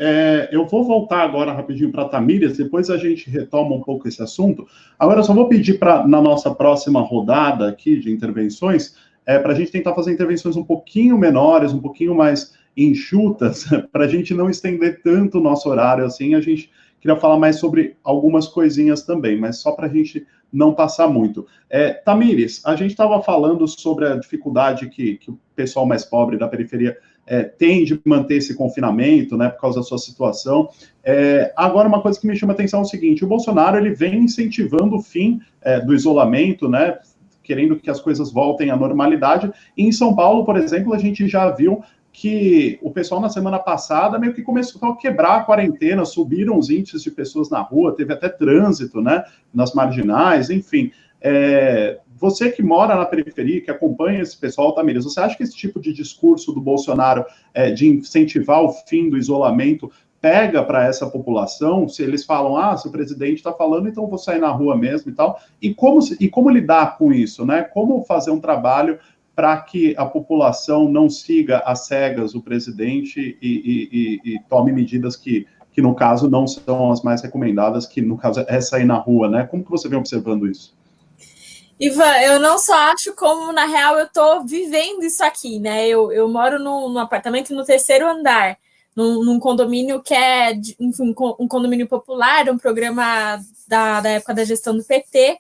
Eu vou voltar agora rapidinho para a Tamires, depois a gente retoma um pouco esse assunto. Agora, eu só vou pedir na nossa próxima rodada aqui de intervenções, para a gente tentar fazer intervenções um pouquinho menores, um pouquinho mais enxutas, para a gente não estender tanto o nosso horário assim. A gente queria falar mais sobre algumas coisinhas também, mas só para a gente não passar muito. Tamires, a gente estava falando sobre a dificuldade que o pessoal mais pobre da periferia tem de manter esse confinamento, né, por causa da sua situação. Agora, uma coisa que me chama a atenção é o seguinte: o Bolsonaro ele vem incentivando o fim do isolamento, né, querendo que as coisas voltem à normalidade. E em São Paulo, por exemplo, a gente já viu que o pessoal na semana passada meio que começou a quebrar a quarentena, subiram os índices de pessoas na rua, teve até trânsito, né, nas marginais, enfim. Você que mora na periferia, que acompanha esse pessoal, Tamires, você acha que esse tipo de discurso do Bolsonaro de incentivar o fim do isolamento pega para essa população? Se eles falam, se o presidente está falando, então eu vou sair na rua mesmo e tal. E como lidar com isso, né? Como fazer um trabalho para que a população não siga às cegas o presidente e tome medidas que, no caso, não são as mais recomendadas, que, no caso, é sair na rua, né? Como que você vem observando isso? Ivan, eu não só acho como, na real, eu estou vivendo isso aqui, né? Eu moro num apartamento no 3º andar, num condomínio que é, enfim, um condomínio popular, um programa da época da gestão do PT,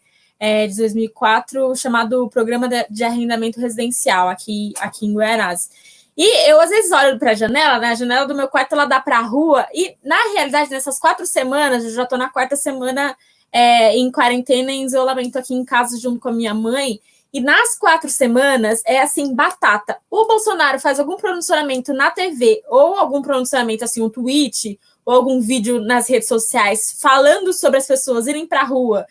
de 2004, chamado Programa de Arrendamento Residencial, aqui em Guaianazes. E eu, às vezes, olho para a janela, né? A janela do meu quarto, ela dá para a rua, e, na realidade, nessas 4 semanas, eu já estou na 4ª semana em quarentena, em isolamento aqui em casa, junto com a minha mãe, e nas 4 semanas, assim, batata. O Bolsonaro faz algum pronunciamento na TV, ou algum pronunciamento, assim, um tweet, ou algum vídeo nas redes sociais, falando sobre as pessoas irem para a rua,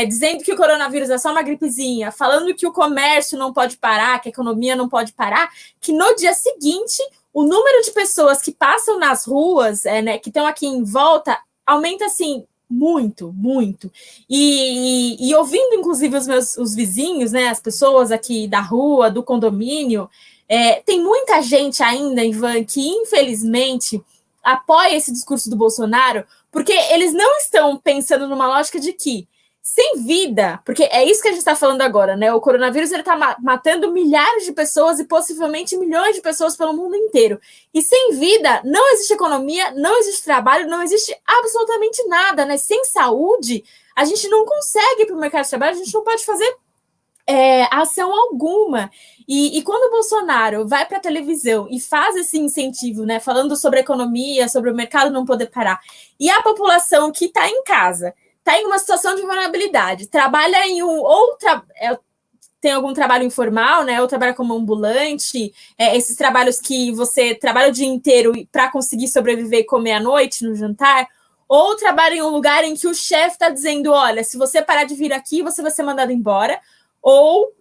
dizendo que o coronavírus é só uma gripezinha, falando que o comércio não pode parar, que a economia não pode parar, que no dia seguinte, o número de pessoas que passam nas ruas, né, que estão aqui em volta, aumenta, assim, muito, muito. E ouvindo, inclusive, os vizinhos, né, as pessoas aqui da rua, do condomínio, tem muita gente ainda, Ivan, que, infelizmente, apoia esse discurso do Bolsonaro, porque eles não estão pensando numa lógica de que, sem vida, porque é isso que a gente está falando agora, né? O coronavírus está matando milhares de pessoas e possivelmente milhões de pessoas pelo mundo inteiro. E sem vida, não existe economia, não existe trabalho, não existe absolutamente nada, né? Sem saúde, a gente não consegue ir para o mercado de trabalho, a gente não pode fazer ação alguma. E quando o Bolsonaro vai para a televisão e faz esse incentivo, né, falando sobre a economia, sobre o mercado não poder parar, e a população que está em casa, está em uma situação de vulnerabilidade, trabalha em tem algum trabalho informal, né, ou trabalha como ambulante, esses trabalhos que você trabalha o dia inteiro para conseguir sobreviver e comer à noite no jantar, ou trabalha em um lugar em que o chefe está dizendo, olha, se você parar de vir aqui, você vai ser mandado embora, ou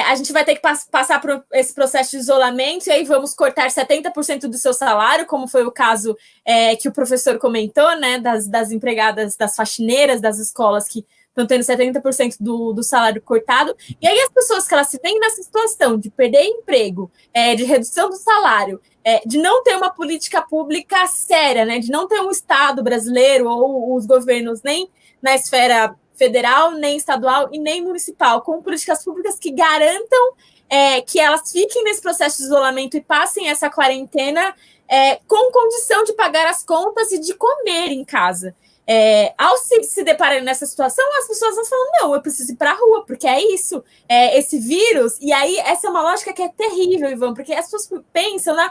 a gente vai ter que passar por esse processo de isolamento e aí vamos cortar 70% do seu salário, como foi o caso que o professor comentou, né, das empregadas, das faxineiras das escolas que estão tendo 70% do salário cortado. E aí as pessoas que elas se veem nessa situação de perder emprego, de redução do salário, de não ter uma política pública séria, né, de não ter um Estado brasileiro ou os governos nem na esfera federal, nem estadual e nem municipal, com políticas públicas que garantam que elas fiquem nesse processo de isolamento e passem essa quarentena com condição de pagar as contas e de comer em casa. Ao se depararem nessa situação, as pessoas vão falando, não, eu preciso ir para a rua, porque é isso, esse vírus, e aí essa é uma lógica que é terrível, Ivan, porque as pessoas pensam, né,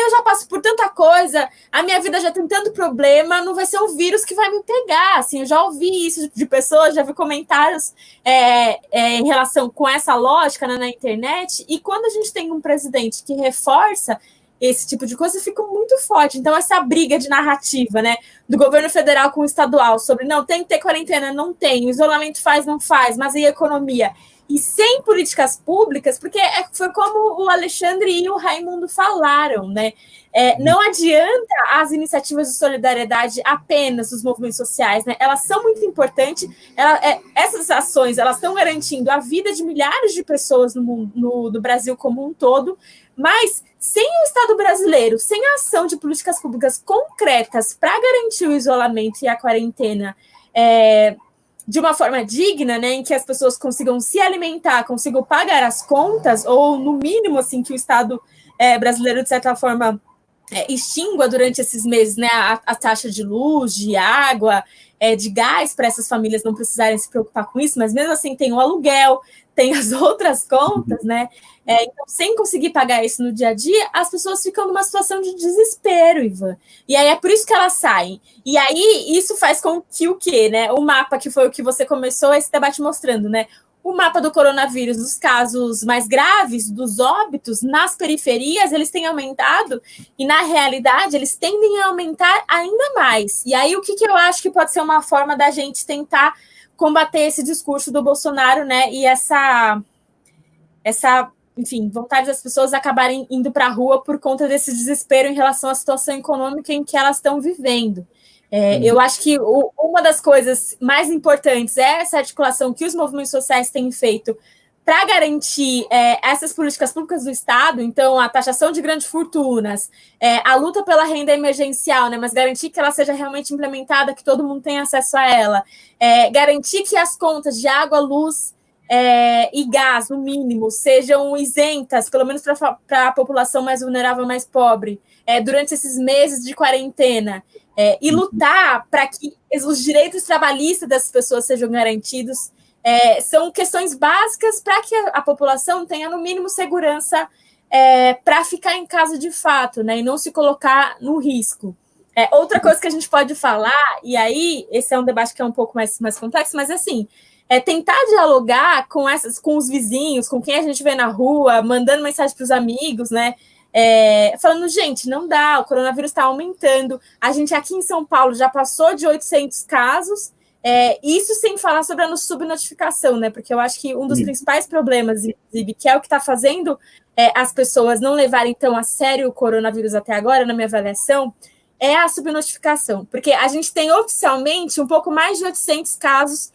eu já passo por tanta coisa, a minha vida já tem tanto problema, não vai ser o vírus que vai me pegar, assim, eu já ouvi isso de pessoas, já vi comentários em relação com essa lógica, né, na internet, e quando a gente tem um presidente que reforça esse tipo de coisa, fica muito forte. Então, essa briga de narrativa, né, do governo federal com o estadual sobre não, tem que ter quarentena, não tem, o isolamento faz, não faz, mas e a economia? E sem políticas públicas, porque foi como o Alexandre e o Raimundo falaram, né? Não adianta as iniciativas de solidariedade apenas dos movimentos sociais, né? Elas são muito importantes, essas ações elas estão garantindo a vida de milhares de pessoas no Brasil como um todo, mas sem o Estado brasileiro, sem a ação de políticas públicas concretas para garantir o isolamento e a quarentena de uma forma digna, né, em que as pessoas consigam se alimentar, consigam pagar as contas, ou no mínimo assim, que o Estado brasileiro, de certa forma, extingua durante esses meses, né, a taxa de luz, de água, de gás, para essas famílias não precisarem se preocupar com isso, mas mesmo assim tem o aluguel, tem as outras contas, né? Então, sem conseguir pagar isso no dia a dia, as pessoas ficam numa situação de desespero, Ivan. E aí é por isso que elas saem. E aí isso faz com que o quê, né? O mapa, que foi o que você começou esse debate mostrando, né? O mapa do coronavírus, dos casos mais graves, dos óbitos, nas periferias, eles têm aumentado e, na realidade, eles tendem a aumentar ainda mais. E aí, o que eu acho que pode ser uma forma da gente tentar combater esse discurso do Bolsonaro, né? E essa enfim, vontade das pessoas acabarem indo para a rua por conta desse desespero em relação à situação econômica em que elas estão vivendo. Eu acho que uma das coisas mais importantes é essa articulação que os movimentos sociais têm feito para garantir essas políticas públicas do Estado, então a taxação de grandes fortunas, a luta pela renda emergencial, né, mas garantir que ela seja realmente implementada, que todo mundo tenha acesso a ela, garantir que as contas de água, luz e gás, no mínimo, sejam isentas, pelo menos para a população mais vulnerável, mais pobre, durante esses meses de quarentena, e lutar para que os direitos trabalhistas dessas pessoas sejam garantidos, são questões básicas para que a população tenha, no mínimo, segurança para ficar em casa de fato, né, e não se colocar no risco. Outra coisa que a gente pode falar, e aí esse é um debate que é um pouco mais complexo, mas assim, tentar dialogar com os vizinhos, com quem a gente vê na rua, mandando mensagem para os amigos, né? Falando, gente, não dá, o coronavírus está aumentando. A gente aqui em São Paulo já passou de 800 casos, isso sem falar sobre a subnotificação, né? Porque eu acho que um dos principais problemas, inclusive, que é o que está fazendo as pessoas não levarem tão a sério o coronavírus até agora, na minha avaliação, é a subnotificação. Porque a gente tem oficialmente um pouco mais de 800 casos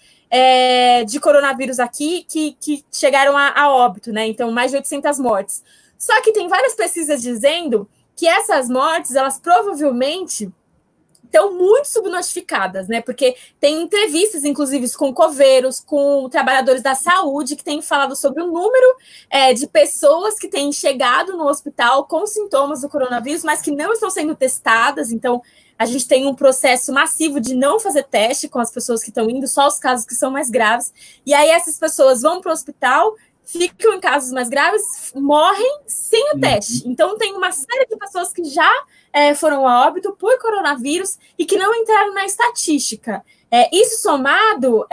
de coronavírus aqui que chegaram a óbito, né? Então, mais de 800 mortes. Só que tem várias pesquisas dizendo que essas mortes, elas provavelmente estão muito subnotificadas, né? Porque tem entrevistas, inclusive, com coveiros, com trabalhadores da saúde, que têm falado sobre o número de pessoas que têm chegado no hospital com sintomas do coronavírus, mas que não estão sendo testadas. Então, a gente tem um processo massivo de não fazer teste com as pessoas que estão indo, só os casos que são mais graves. E aí essas pessoas vão para o hospital, ficam em casos mais graves, morrem sem o teste. Então, tem uma série de pessoas que já foram a óbito por coronavírus e que não entraram na estatística. Isso somado,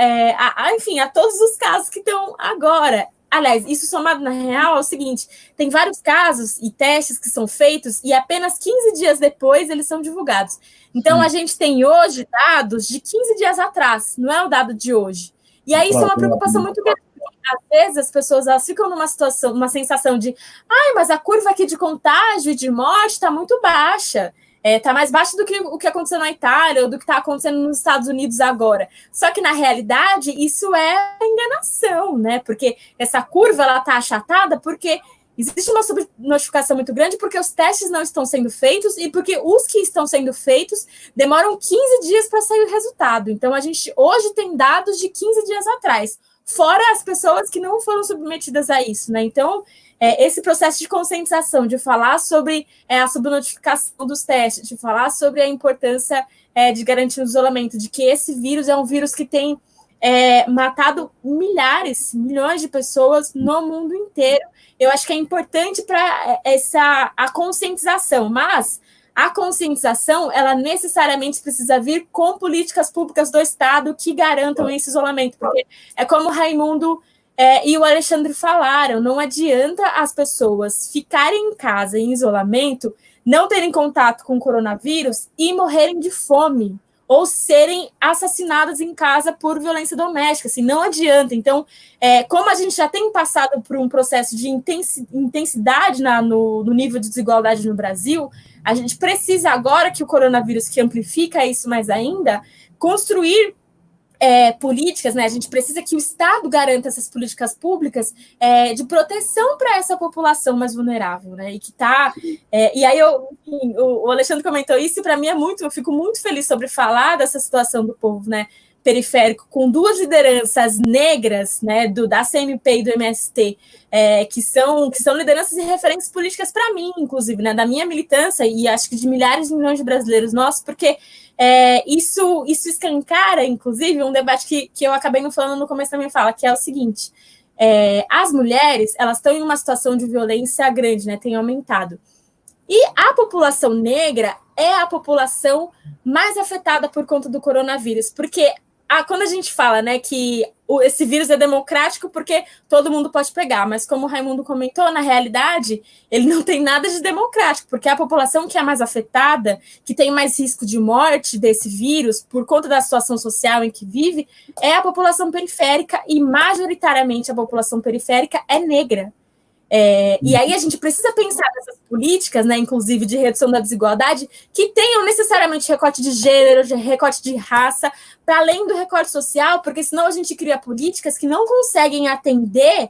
enfim, a todos os casos que estão agora. aliás, isso somado na real é o seguinte, tem vários casos e testes que são feitos e apenas 15 dias depois eles são divulgados. Então, a gente tem hoje dados de 15 dias atrás, não é o dado de hoje. E aí isso é uma preocupação muito grande. Às vezes as pessoas elas ficam numa situação, uma sensação de mas a curva aqui de contágio e de morte está muito baixa. Está mais baixa do que o que aconteceu na Itália ou do que está acontecendo nos Estados Unidos agora. Só que, na realidade, isso é enganação, né? Porque essa curva está achatada porque existe uma subnotificação muito grande porque os testes não estão sendo feitos e porque os que estão sendo feitos demoram 15 dias para sair o resultado. Então, a gente hoje tem dados de 15 dias atrás, fora as pessoas que não foram submetidas a isso, né? Então, esse processo de conscientização, de falar sobre a subnotificação dos testes, de falar sobre a importância de garantir o isolamento, de que esse vírus é um vírus que tem matado milhões de pessoas no mundo inteiro. Eu acho que é importante para a conscientização, mas a conscientização, ela necessariamente precisa vir com políticas públicas do Estado que garantam esse isolamento, porque é como o Raimundo e o Alexandre falaram, não adianta as pessoas ficarem em casa em isolamento, não terem contato com o coronavírus e morrerem de fome, ou serem assassinadas em casa por violência doméstica, assim, não adianta. Então, como a gente já tem passado por um processo de intensidade no nível de desigualdade no Brasil, a gente precisa agora que o coronavírus, que amplifica isso mais ainda, construir políticas, né? A gente precisa que o Estado garanta essas políticas públicas de proteção para essa população mais vulnerável, né? E que tá. E aí o Alexandre comentou isso, e para mim eu fico muito feliz sobre falar dessa situação do povo, né? Periférico, com duas lideranças negras, né, da CMP e do MST, que são lideranças e referências políticas para mim, inclusive, né, da minha militância, e acho que de milhares de milhões de brasileiros nossos, porque isso escancara, inclusive, um debate que eu acabei não falando no começo da minha fala, que é o seguinte: as mulheres, elas estão em uma situação de violência grande, né, tem aumentado. E a população negra é a população mais afetada por conta do coronavírus, porque quando a gente fala, né, que esse vírus é democrático porque todo mundo pode pegar, mas como o Raimundo comentou, na realidade, ele não tem nada de democrático, porque a população que é mais afetada, que tem mais risco de morte desse vírus, por conta da situação social em que vive, é a população periférica, e majoritariamente a população periférica é negra. E aí a gente precisa pensar nessas políticas, né, inclusive de redução da desigualdade, que tenham necessariamente recorte de gênero, recorte de raça, para além do recorte social, porque senão a gente cria políticas que não conseguem atender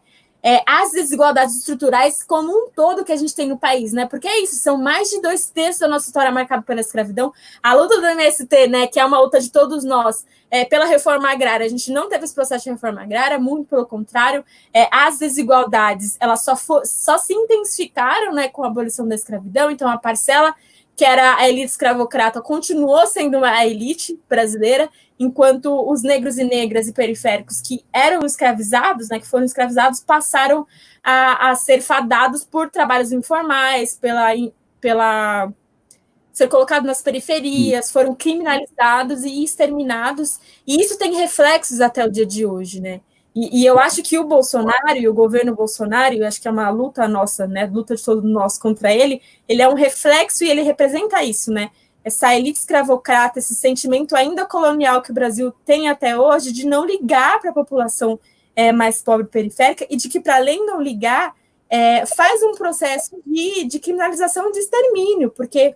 as desigualdades estruturais como um todo que a gente tem no país, né? Porque é isso, são mais de 2/3 da nossa história marcada pela escravidão. A luta do MST, né, que é uma luta de todos nós, pela reforma agrária, a gente não teve esse processo de reforma agrária, muito pelo contrário, as desigualdades, elas só se intensificaram, né, com a abolição da escravidão. Então, a parcela que era a elite escravocrata continuou sendo a elite brasileira, enquanto os negros e negras e periféricos que eram escravizados, né, que foram escravizados, passaram a ser fadados por trabalhos informais, pela ser colocados nas periferias, foram criminalizados e exterminados, e isso tem reflexos até o dia de hoje, né? E eu acho que o Bolsonaro e o governo Bolsonaro, eu acho que é uma luta nossa, né, luta de todos nós contra ele é um reflexo e ele representa isso, né? Essa elite escravocrata, esse sentimento ainda colonial que o Brasil tem até hoje, de não ligar para a população mais pobre periférica, e de que, para além de não ligar, faz um processo de criminalização e de extermínio, porque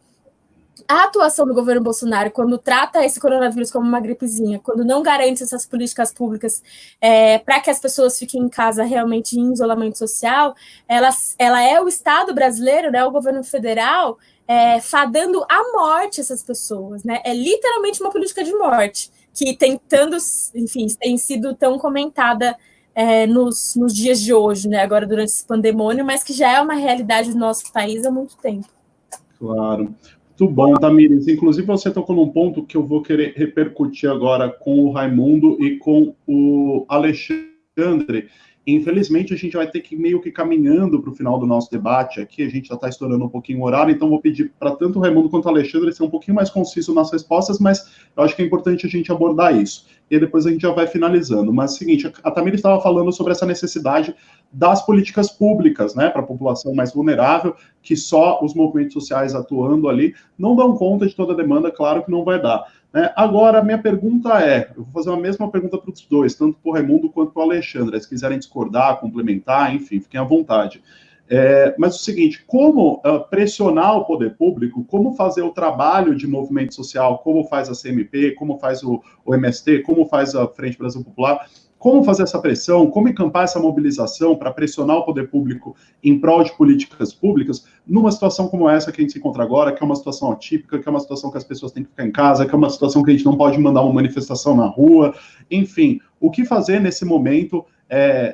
a atuação do governo Bolsonaro, quando trata esse coronavírus como uma gripezinha, quando não garante essas políticas públicas para que as pessoas fiquem em casa realmente em isolamento social, ela é o Estado brasileiro, né, o governo federal, fadando à morte essas pessoas, né? É literalmente uma política de morte, que tem sido tão comentada nos dias de hoje, né? Agora durante esse pandemônio, mas que já é uma realidade do nosso país há muito tempo. Claro. Muito bom, Tamires. Inclusive, você tocou num ponto que eu vou querer repercutir agora com o Raimundo e com o Alexandre. Infelizmente, a gente vai ter que ir meio que caminhando para o final do nosso debate aqui. A gente já está estourando um pouquinho o horário, então vou pedir para tanto o Raimundo quanto o Alexandre ser um pouquinho mais conciso nas respostas, mas eu acho que é importante a gente abordar isso. E depois a gente já vai finalizando. Mas é o seguinte, a Tamires estava falando sobre essa necessidade das políticas públicas, né, para a população mais vulnerável, que só os movimentos sociais atuando ali não dão conta de toda a demanda, claro que não vai dar. Né? Agora, minha pergunta eu vou fazer a mesma pergunta para os dois, tanto para o Raimundo quanto para o Alexandre, se quiserem discordar, complementar, enfim, fiquem à vontade. Mas o seguinte, como pressionar o poder público, como fazer o trabalho de movimento social, como faz a CMP, como faz o MST, como faz a Frente Brasil Popular, como fazer essa pressão, como encampar essa mobilização para pressionar o poder público em prol de políticas públicas, numa situação como essa que a gente se encontra agora, que é uma situação atípica, que é uma situação que as pessoas têm que ficar em casa, que é uma situação que a gente não pode mandar uma manifestação na rua, enfim, o que fazer nesse momento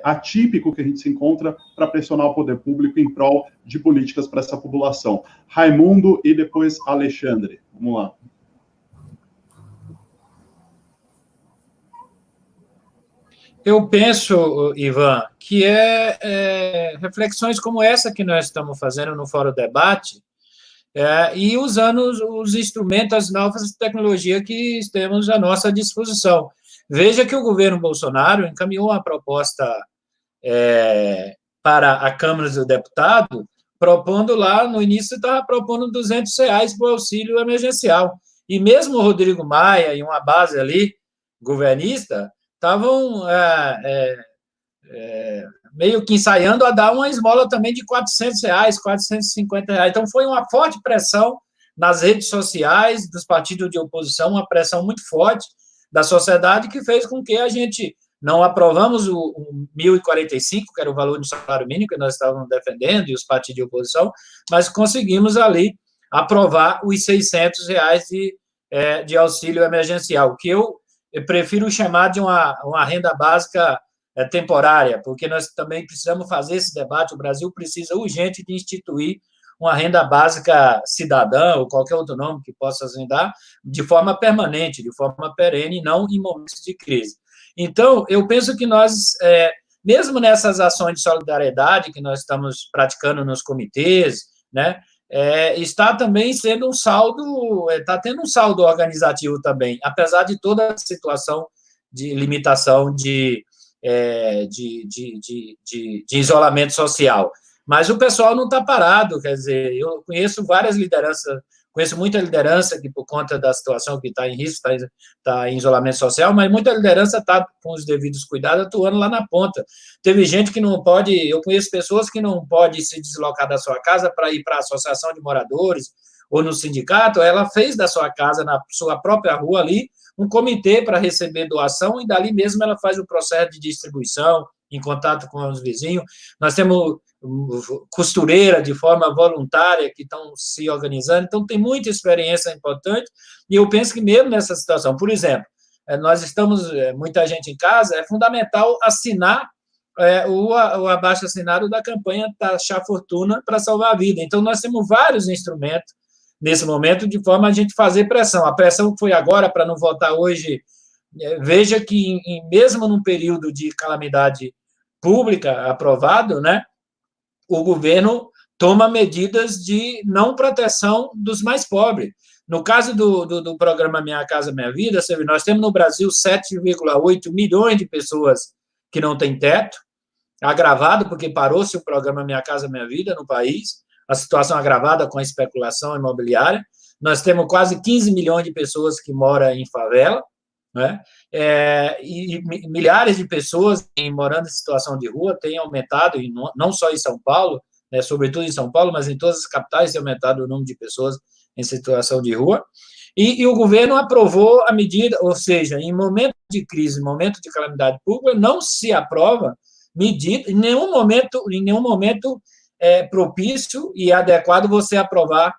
atípico que a gente se encontra para pressionar o poder público em prol de políticas para essa população. Raimundo e depois Alexandre. Vamos lá. Eu penso, Ivan, que reflexões como essa que nós estamos fazendo no Fórum Debate e usando os instrumentos, as novas tecnologias que temos à nossa disposição. Veja que o governo Bolsonaro encaminhou uma proposta para a Câmara dos Deputados, propondo lá, no início estava propondo R$200 para o auxílio emergencial. E mesmo o Rodrigo Maia e uma base ali, governista, estavam meio que ensaiando a dar uma esmola também de R$400, R$450. Então, foi uma forte pressão nas redes sociais, dos partidos de oposição, uma pressão muito forte da sociedade que fez com que a gente não aprovamos o 1.045, que era o valor do salário mínimo que nós estávamos defendendo, e os partidos de oposição, mas conseguimos ali aprovar os R$600 de auxílio emergencial, que eu prefiro chamar de uma renda básica temporária, porque nós também precisamos fazer esse debate, o Brasil precisa urgente de instituir uma renda básica cidadã, ou qualquer outro nome que possa se dar, de forma permanente, de forma perene, não em momentos de crise. Então, eu penso que nós, mesmo nessas ações de solidariedade que nós estamos praticando nos comitês, né, está também sendo um saldo, está tendo um saldo organizativo também, apesar de toda a situação de limitação de isolamento social. Mas o pessoal não está parado, quer dizer, eu conheço várias lideranças, conheço muita liderança que, por conta da situação que está em risco, está em isolamento social, mas muita liderança está, com os devidos cuidados, atuando lá na ponta. Teve gente que não pode, eu conheço pessoas que não podem se deslocar da sua casa para ir para a associação de moradores ou no sindicato, ela fez da sua casa, na sua própria rua ali, um comitê para receber doação e dali mesmo ela faz o processo de distribuição, em contato com os vizinhos. Nós temos costureira de forma voluntária que estão se organizando, então tem muita experiência importante, e eu penso que mesmo nessa situação, por exemplo, nós estamos, muita gente em casa, é fundamental assinar o abaixo-assinado da campanha Taxar Fortuna para salvar a vida. Então, nós temos vários instrumentos nesse momento, de forma a gente fazer pressão. A pressão que foi agora, para não votar hoje, veja que, mesmo num período de calamidade pública aprovado, né, o governo toma medidas de não proteção dos mais pobres. No caso do programa Minha Casa Minha Vida, nós temos no Brasil 7,8 milhões de pessoas que não têm teto, agravado porque parou-se o programa Minha Casa Minha Vida no país, a situação agravada com a especulação imobiliária. Nós temos quase 15 milhões de pessoas que moram em favela, né? E milhares de pessoas morando em situação de rua têm aumentado, e não só em São Paulo, né, sobretudo em São Paulo, mas em todas as capitais tem aumentado o número de pessoas em situação de rua, e o governo aprovou a medida, ou seja, em momento de crise, em momento de calamidade pública, não se aprova medida, em nenhum momento é propício e adequado você aprovar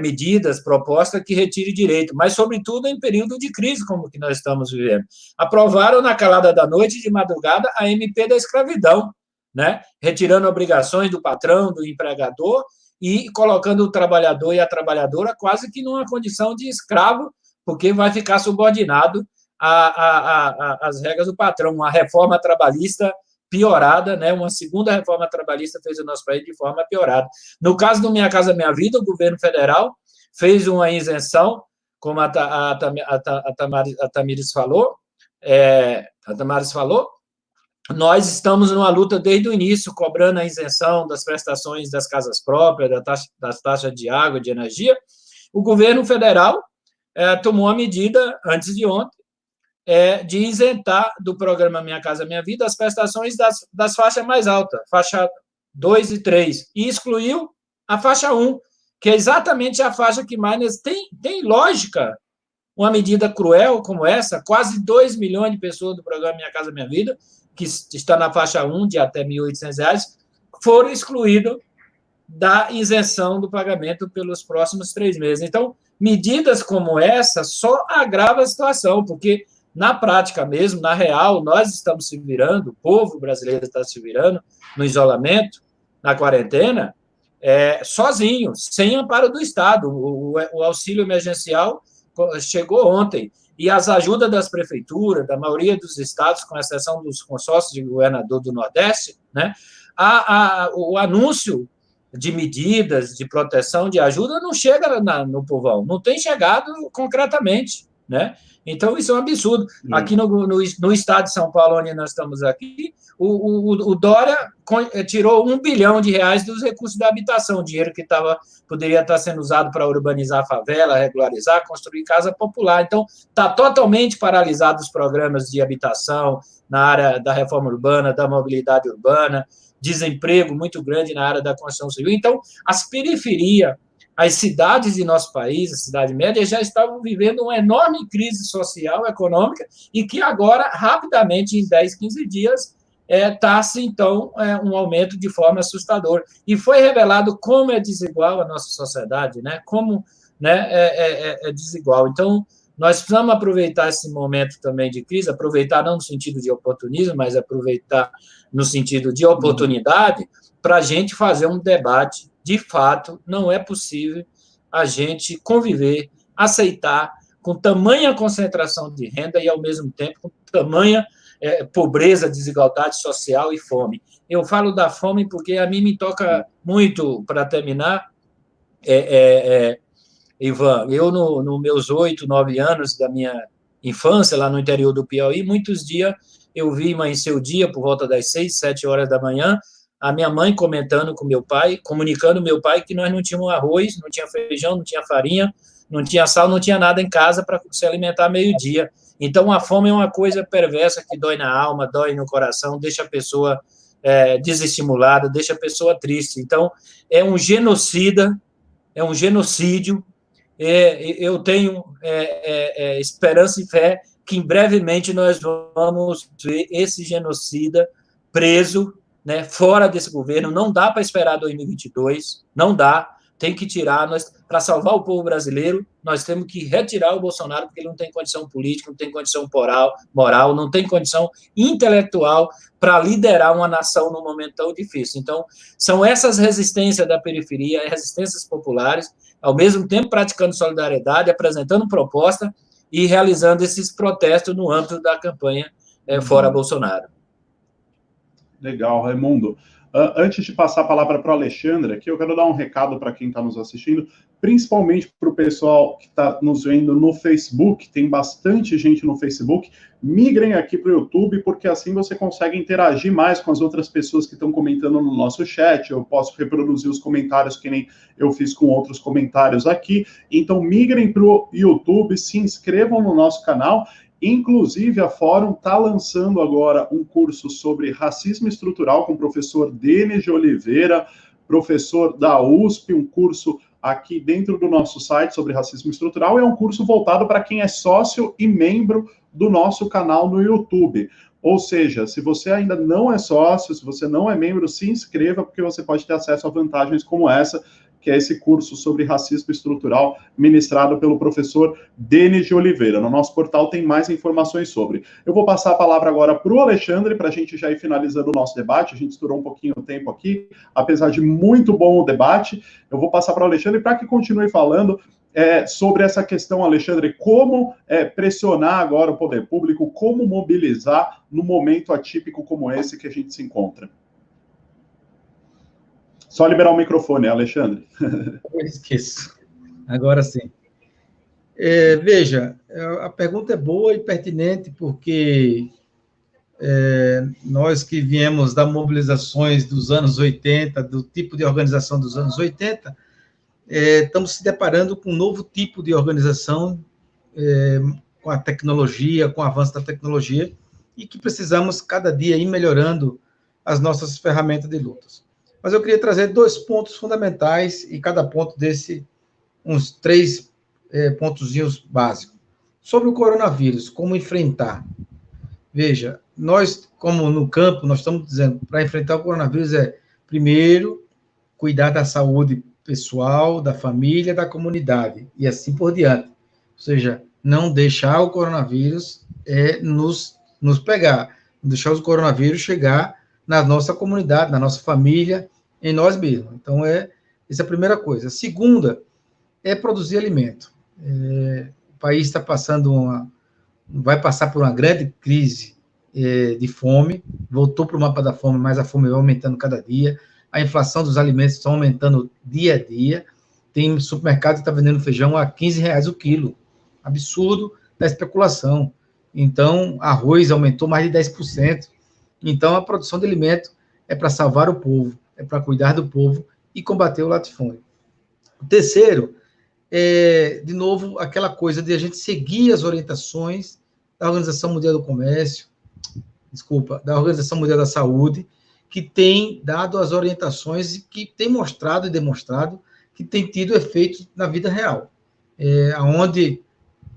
medidas, propostas que retire direito, mas, sobretudo, em período de crise, como o que nós estamos vivendo. Aprovaram, na calada da noite, de madrugada, a MP da escravidão, né? Retirando obrigações do patrão, do empregador, e colocando o trabalhador e a trabalhadora quase que numa condição de escravo, porque vai ficar subordinado às regras do patrão. Uma reforma trabalhista piorada, né? Uma segunda reforma trabalhista fez o nosso país de forma piorada. No caso do Minha Casa Minha Vida, o governo federal fez uma isenção, como a Tamires falou, nós estamos numa luta desde o início, cobrando a isenção das prestações das casas próprias, das taxas de água, de energia. O governo federal tomou a medida, antes de ontem, de isentar do programa Minha Casa Minha Vida as prestações das faixas mais altas, faixa 2 e 3, e excluiu a faixa 1, que é exatamente a faixa que mais tem lógica. Uma medida cruel como essa, quase 2 milhões de pessoas do programa Minha Casa Minha Vida, que está na faixa 1, de até R$ 1.800, foram excluídos da isenção do pagamento pelos próximos 3 meses. Então, medidas como essa só agravam a situação, porque, na prática mesmo, na real, nós estamos se virando, o povo brasileiro está se virando no isolamento, na quarentena, sozinho, sem amparo do Estado. O auxílio emergencial chegou ontem, e as ajudas das prefeituras, da maioria dos estados, com exceção dos consórcios de governador do Nordeste, né, o anúncio de medidas de proteção, de ajuda, não chega no povão, não tem chegado concretamente, né? Então, isso é um absurdo. Aqui no estado de São Paulo, onde nós estamos aqui, o Dória tirou R$ 1 bilhão dos recursos da habitação, dinheiro que poderia estar sendo usado para urbanizar a favela, regularizar, construir casa popular. Então, está totalmente paralisado os programas de habitação na área da reforma urbana, da mobilidade urbana, desemprego muito grande na área da construção civil. Então, as periferias, as cidades de nosso país, a cidade média, já estavam vivendo uma enorme crise social, econômica, e que agora, rapidamente, em 10, 15 dias, está-se, então, um aumento de forma assustadora. E foi revelado como é desigual a nossa sociedade, né? Como, né, é desigual. Então, nós precisamos aproveitar esse momento também de crise, aproveitar não no sentido de oportunismo, mas aproveitar no sentido de oportunidade, para a gente fazer um debate. De fato, não é possível a gente conviver, aceitar com tamanha concentração de renda e, ao mesmo tempo, com tamanha pobreza, desigualdade social e fome. Eu falo da fome porque a mim me toca muito, para terminar, Ivan, eu, nos meus 8, 9 anos da minha infância, lá no interior do Piauí, muitos dias eu vi amanhecer o dia, por volta das 6, 7 horas da manhã, a minha mãe comentando com meu pai, comunicando meu pai que nós não tínhamos arroz, não tinha feijão, não tinha farinha, não tinha sal, não tinha nada em casa para se alimentar meio-dia. Então, a fome é uma coisa perversa que dói na alma, dói no coração, deixa a pessoa desestimulada, deixa a pessoa triste. Então, é um genocida, é um genocídio. Eu tenho esperança e fé que, em brevemente, nós vamos ver esse genocida preso, né, fora desse governo. Não dá para esperar 2022, não dá, tem que tirar. Para salvar o povo brasileiro, nós temos que retirar o Bolsonaro, porque ele não tem condição política, não tem condição moral, não tem condição intelectual para liderar uma nação num momento tão difícil. Então, são essas resistências da periferia, resistências populares, ao mesmo tempo praticando solidariedade, apresentando proposta e realizando esses protestos no âmbito da campanha Fora Bolsonaro. Legal, Raimundo. Antes de passar a palavra para o Alexandre, aqui eu quero dar um recado para quem está nos assistindo, principalmente para o pessoal que está nos vendo no Facebook. Tem bastante gente no Facebook. Migrem aqui para o YouTube, porque assim você consegue interagir mais com as outras pessoas que estão comentando no nosso chat. Eu posso reproduzir os comentários que nem eu fiz com outros comentários aqui. Então, migrem para o YouTube, se inscrevam no nosso canal. Inclusive, a Fórum está lançando agora um curso sobre racismo estrutural com o professor Denis de Oliveira, professor da USP, um curso aqui dentro do nosso site sobre racismo estrutural. É um curso voltado para quem é sócio e membro do nosso canal no YouTube. Ou seja, se você ainda não é sócio, se você não é membro, se inscreva, porque você pode ter acesso a vantagens como essa, que é esse curso sobre racismo estrutural, ministrado pelo professor Denis de Oliveira. No nosso portal tem mais informações sobre. Eu vou passar a palavra agora para o Alexandre, para a gente já ir finalizando o nosso debate. A gente estourou um pouquinho o tempo aqui, apesar de muito bom o debate. Eu vou passar para o Alexandre para que continue falando sobre essa questão, Alexandre, como pressionar agora o poder público, como mobilizar no momento atípico como esse que a gente se encontra. Só liberar o microfone, Alexandre. Eu esqueço. Agora sim. Veja, a pergunta é boa e pertinente, porque nós que viemos das mobilizações dos anos 80, do tipo de organização dos anos 80, estamos se deparando com um novo tipo de organização, com a tecnologia, com o avanço da tecnologia, e que precisamos, cada dia, ir melhorando as nossas ferramentas de lutas. Mas eu queria trazer 2 pontos fundamentais, e cada ponto desse, uns 3 pontozinhos básicos. Sobre o coronavírus, como enfrentar? Veja, nós, como no campo, nós estamos dizendo, para enfrentar o coronavírus primeiro, cuidar da saúde pessoal, da família, da comunidade, e assim por diante. Ou seja, não deixar o coronavírus nos pegar, não deixar o coronavírus chegar na nossa comunidade, na nossa família, em nós mesmos. Então, essa é a primeira coisa. A segunda é produzir alimento. O país está vai passar por uma grande crise de fome, voltou para o mapa da fome, mas a fome vai aumentando cada dia, a inflação dos alimentos está aumentando dia a dia, tem supermercado que está vendendo feijão a R$15 o quilo, absurdo da especulação. Então, arroz aumentou mais de 10%. Então, a produção de alimento é para salvar o povo, é para cuidar do povo e combater o latifúndio. O terceiro de novo, aquela coisa de a gente seguir as orientações da Organização Mundial do Comércio, da Organização Mundial da Saúde, que tem dado as orientações e que tem mostrado e demonstrado que tem tido efeitos na vida real. Onde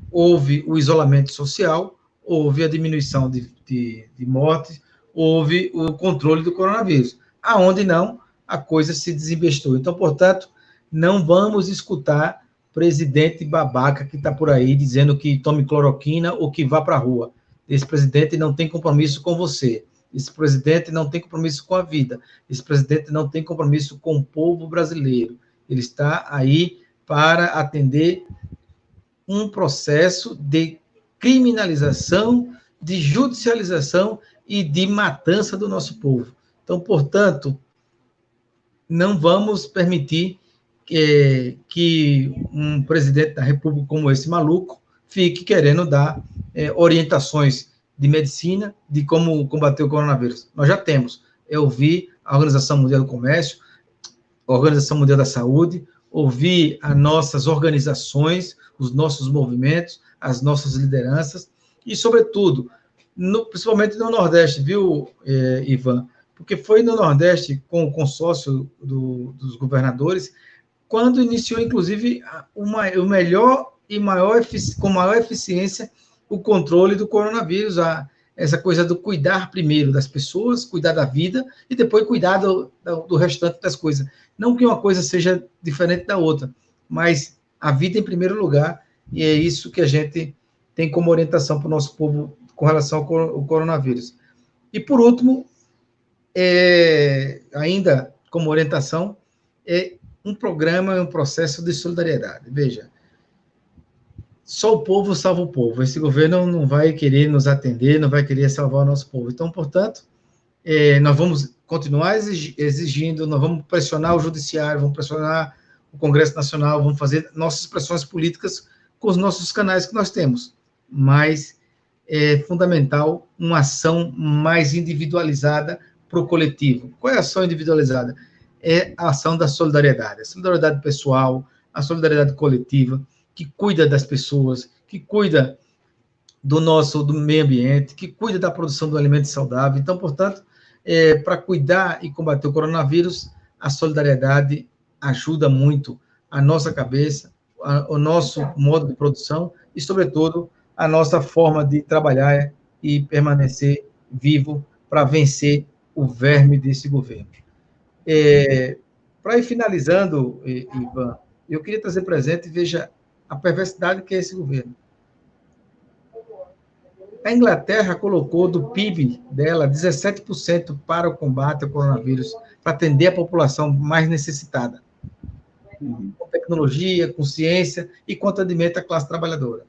houve o isolamento social, houve a diminuição de mortes, houve o controle do coronavírus. Aonde não, a coisa se desinvestiu. Então, portanto, não vamos escutar presidente babaca que está por aí dizendo que tome cloroquina ou que vá para a rua. Esse presidente não tem compromisso com você. Esse presidente não tem compromisso com a vida. Esse presidente não tem compromisso com o povo brasileiro. Ele está aí para atender um processo de criminalização, de judicialização e de matança do nosso povo. Então, portanto, não vamos permitir que um presidente da República como esse maluco fique querendo dar orientações de medicina, de como combater o coronavírus. Nós já temos. Eu ouvi a Organização Mundial do Comércio, a Organização Mundial da Saúde, ouvi as nossas organizações, os nossos movimentos, as nossas lideranças, e, sobretudo, principalmente no Nordeste, viu, Ivan? Porque foi no Nordeste, com o consórcio dos governadores, quando iniciou, inclusive, o melhor e com maior eficiência o controle do coronavírus, essa coisa do cuidar primeiro das pessoas, cuidar da vida, e depois cuidar do restante das coisas. Não que uma coisa seja diferente da outra, mas a vida em primeiro lugar, e é isso que a gente tem como orientação para o nosso povo com relação ao coronavírus. E, por último, ainda como orientação, um programa, um processo de solidariedade. Veja, só o povo salva o povo. Esse governo não vai querer nos atender, não vai querer salvar o nosso povo. Então, portanto, nós vamos continuar exigindo, nós vamos pressionar o Judiciário, vamos pressionar o Congresso Nacional, vamos fazer nossas pressões políticas com os nossos canais que nós temos. Mas é fundamental uma ação mais individualizada para o coletivo. Qual é a ação individualizada? É a ação da solidariedade. A solidariedade pessoal, a solidariedade coletiva, que cuida das pessoas, que cuida do meio ambiente, que cuida da produção do alimento saudável. Então, portanto, para cuidar e combater o coronavírus, a solidariedade ajuda muito a nossa cabeça, o nosso modo de produção e, sobretudo, a nossa forma de trabalhar e permanecer vivo para vencer o verme desse governo. Para ir finalizando, Ivan, eu queria trazer presente, veja, a perversidade que é esse governo. A Inglaterra colocou do PIB dela 17% para o combate ao coronavírus, para atender a população mais necessitada. Com tecnologia, com ciência e com atendimento à classe trabalhadora.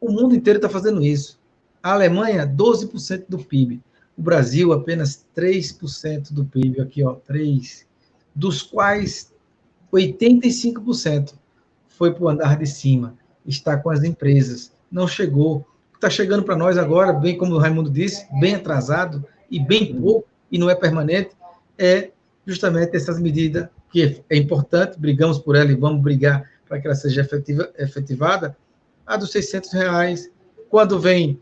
O mundo inteiro está fazendo isso. A Alemanha, 12% do PIB. O Brasil, apenas 3% do PIB. Aqui, 3%. Dos quais 85% foi para o andar de cima. Está com as empresas. Não chegou está chegando para nós agora, bem como o Raimundo disse, bem atrasado e bem pouco, e não é permanente, é justamente essas medidas que é importante, brigamos por ela e vamos brigar para que ela seja efetivada, a dos R$600, quando vem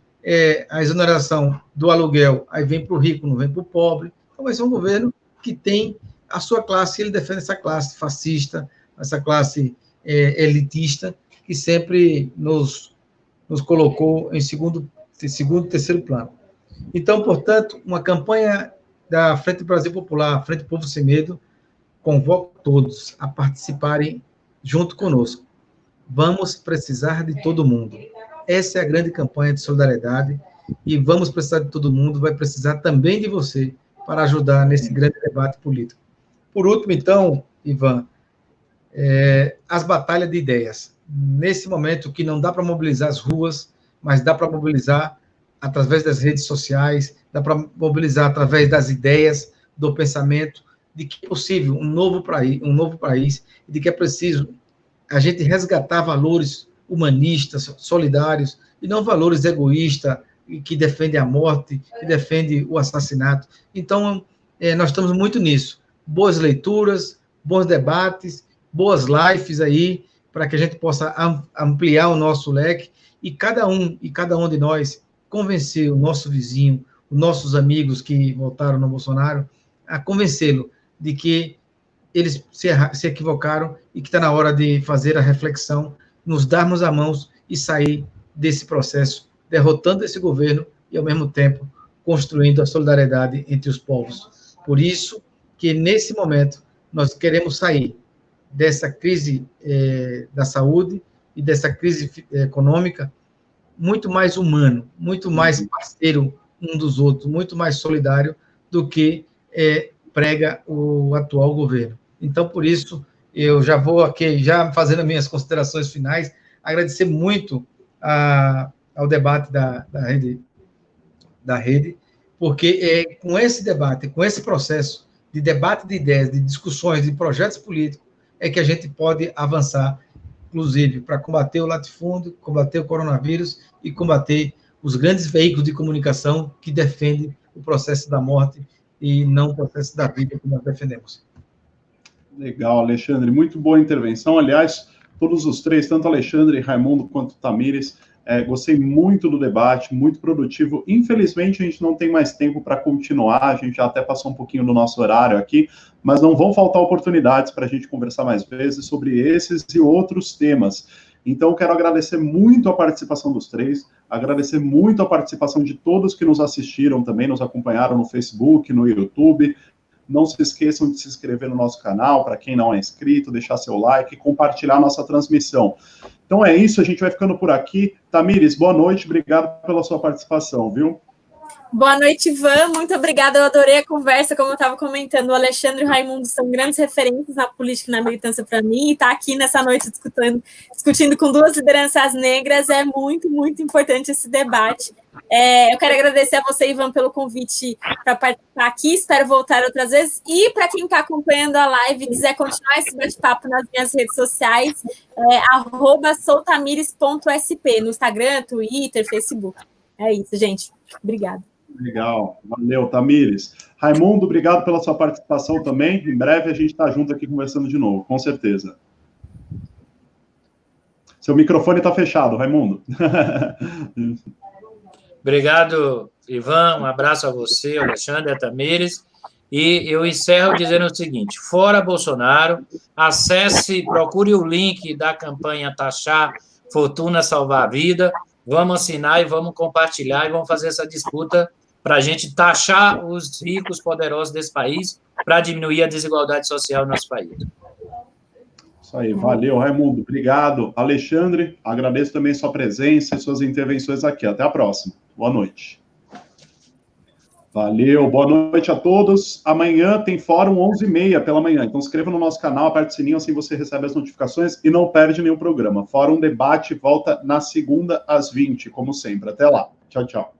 a exoneração do aluguel, aí vem para o rico, não vem para o pobre. Então, vai ser um governo que tem a sua classe, ele defende essa classe fascista, essa classe elitista, que sempre nos colocou em segundo, terceiro plano. Então, portanto, uma campanha da Frente Brasil Popular, Frente Povo Sem Medo, convoco todos a participarem junto conosco. Vamos precisar de todo mundo. Essa é a grande campanha de solidariedade e vamos precisar de todo mundo, vai precisar também de você para ajudar nesse grande debate político. Por último, então, Ivan, as batalhas de ideias. Nesse momento que não dá para mobilizar as ruas, mas dá para mobilizar através das redes sociais, dá para mobilizar através das ideias, do pensamento, de que é possível um novo país, de que é preciso a gente resgatar valores humanistas, solidários, e não valores egoístas, que defendem a morte, que defendem o assassinato. Então, nós estamos muito nisso. Boas leituras, bons debates, boas lives aí, para que a gente possa ampliar o nosso leque, e cada um de nós convencer o nosso vizinho, os nossos amigos que votaram no Bolsonaro, a convencê-lo de que eles se equivocaram e que está na hora de fazer a reflexão, nos darmos a mãos e sair desse processo, derrotando esse governo e, ao mesmo tempo, construindo a solidariedade entre os povos. Por isso que, nesse momento, nós queremos sair dessa crise da saúde e dessa crise econômica muito mais humano, muito mais parceiro um dos outros, muito mais solidário do que prega o atual governo. Então, por isso, eu já vou aqui, já fazendo as minhas considerações finais, agradecer muito ao debate da rede, porque com esse debate, com esse processo de debate de ideias, de discussões, de projetos políticos, é que a gente pode avançar, inclusive, para combater o latifúndio, combater o coronavírus e combater os grandes veículos de comunicação que defendem o processo da morte e não o processo da vida que nós defendemos. Legal, Alexandre, muito boa intervenção. Aliás, todos os três, tanto Alexandre, Raimundo quanto Tamires, gostei muito do debate, muito produtivo. Infelizmente, a gente não tem mais tempo para continuar, a gente já até passou um pouquinho do nosso horário aqui, mas não vão faltar oportunidades para a gente conversar mais vezes sobre esses e outros temas. Então, quero agradecer muito a participação dos três, agradecer muito a participação de todos que nos assistiram também, nos acompanharam no Facebook, no YouTube. Não se esqueçam de se inscrever no nosso canal, para quem não é inscrito, deixar seu like e compartilhar nossa transmissão. Então é isso, a gente vai ficando por aqui. Tamires, boa noite, obrigado pela sua participação, viu? Boa noite, Ivan, muito obrigada, eu adorei a conversa, como eu estava comentando, o Alexandre e o Raimundo são grandes referências na política e na militância para mim, e estar aqui nessa noite discutindo com duas lideranças negras é muito, muito importante esse debate. Eu quero agradecer a você, Ivan, pelo convite para participar aqui, espero voltar outras vezes, e para quem está acompanhando a live e quiser continuar esse bate-papo nas minhas redes sociais, @soltamires.sp, no Instagram, Twitter, Facebook. É isso, gente. Obrigada. Legal, valeu, Tamires. Raimundo, obrigado pela sua participação também. Em breve a gente está junto aqui conversando de novo, com certeza. Seu microfone está fechado, Raimundo. Obrigado, Ivan. Um abraço a você, Alexandre, a Tamires. E eu encerro dizendo o seguinte: fora Bolsonaro, acesse, procure o link da campanha Taxar Fortuna Salvar a Vida. Vamos assinar e vamos compartilhar e vamos fazer essa disputa para a gente taxar os ricos poderosos desse país para diminuir a desigualdade social no nosso país. Isso aí, valeu, Raimundo, obrigado. Alexandre, agradeço também sua presença e suas intervenções aqui. Até a próxima. Boa noite. Valeu, boa noite a todos. Amanhã tem fórum 11h30 pela manhã, então se inscreva no nosso canal, aperte o sininho, assim você recebe as notificações e não perde nenhum programa. Fórum Debate volta na segunda às 20h, como sempre. Até lá. Tchau, tchau.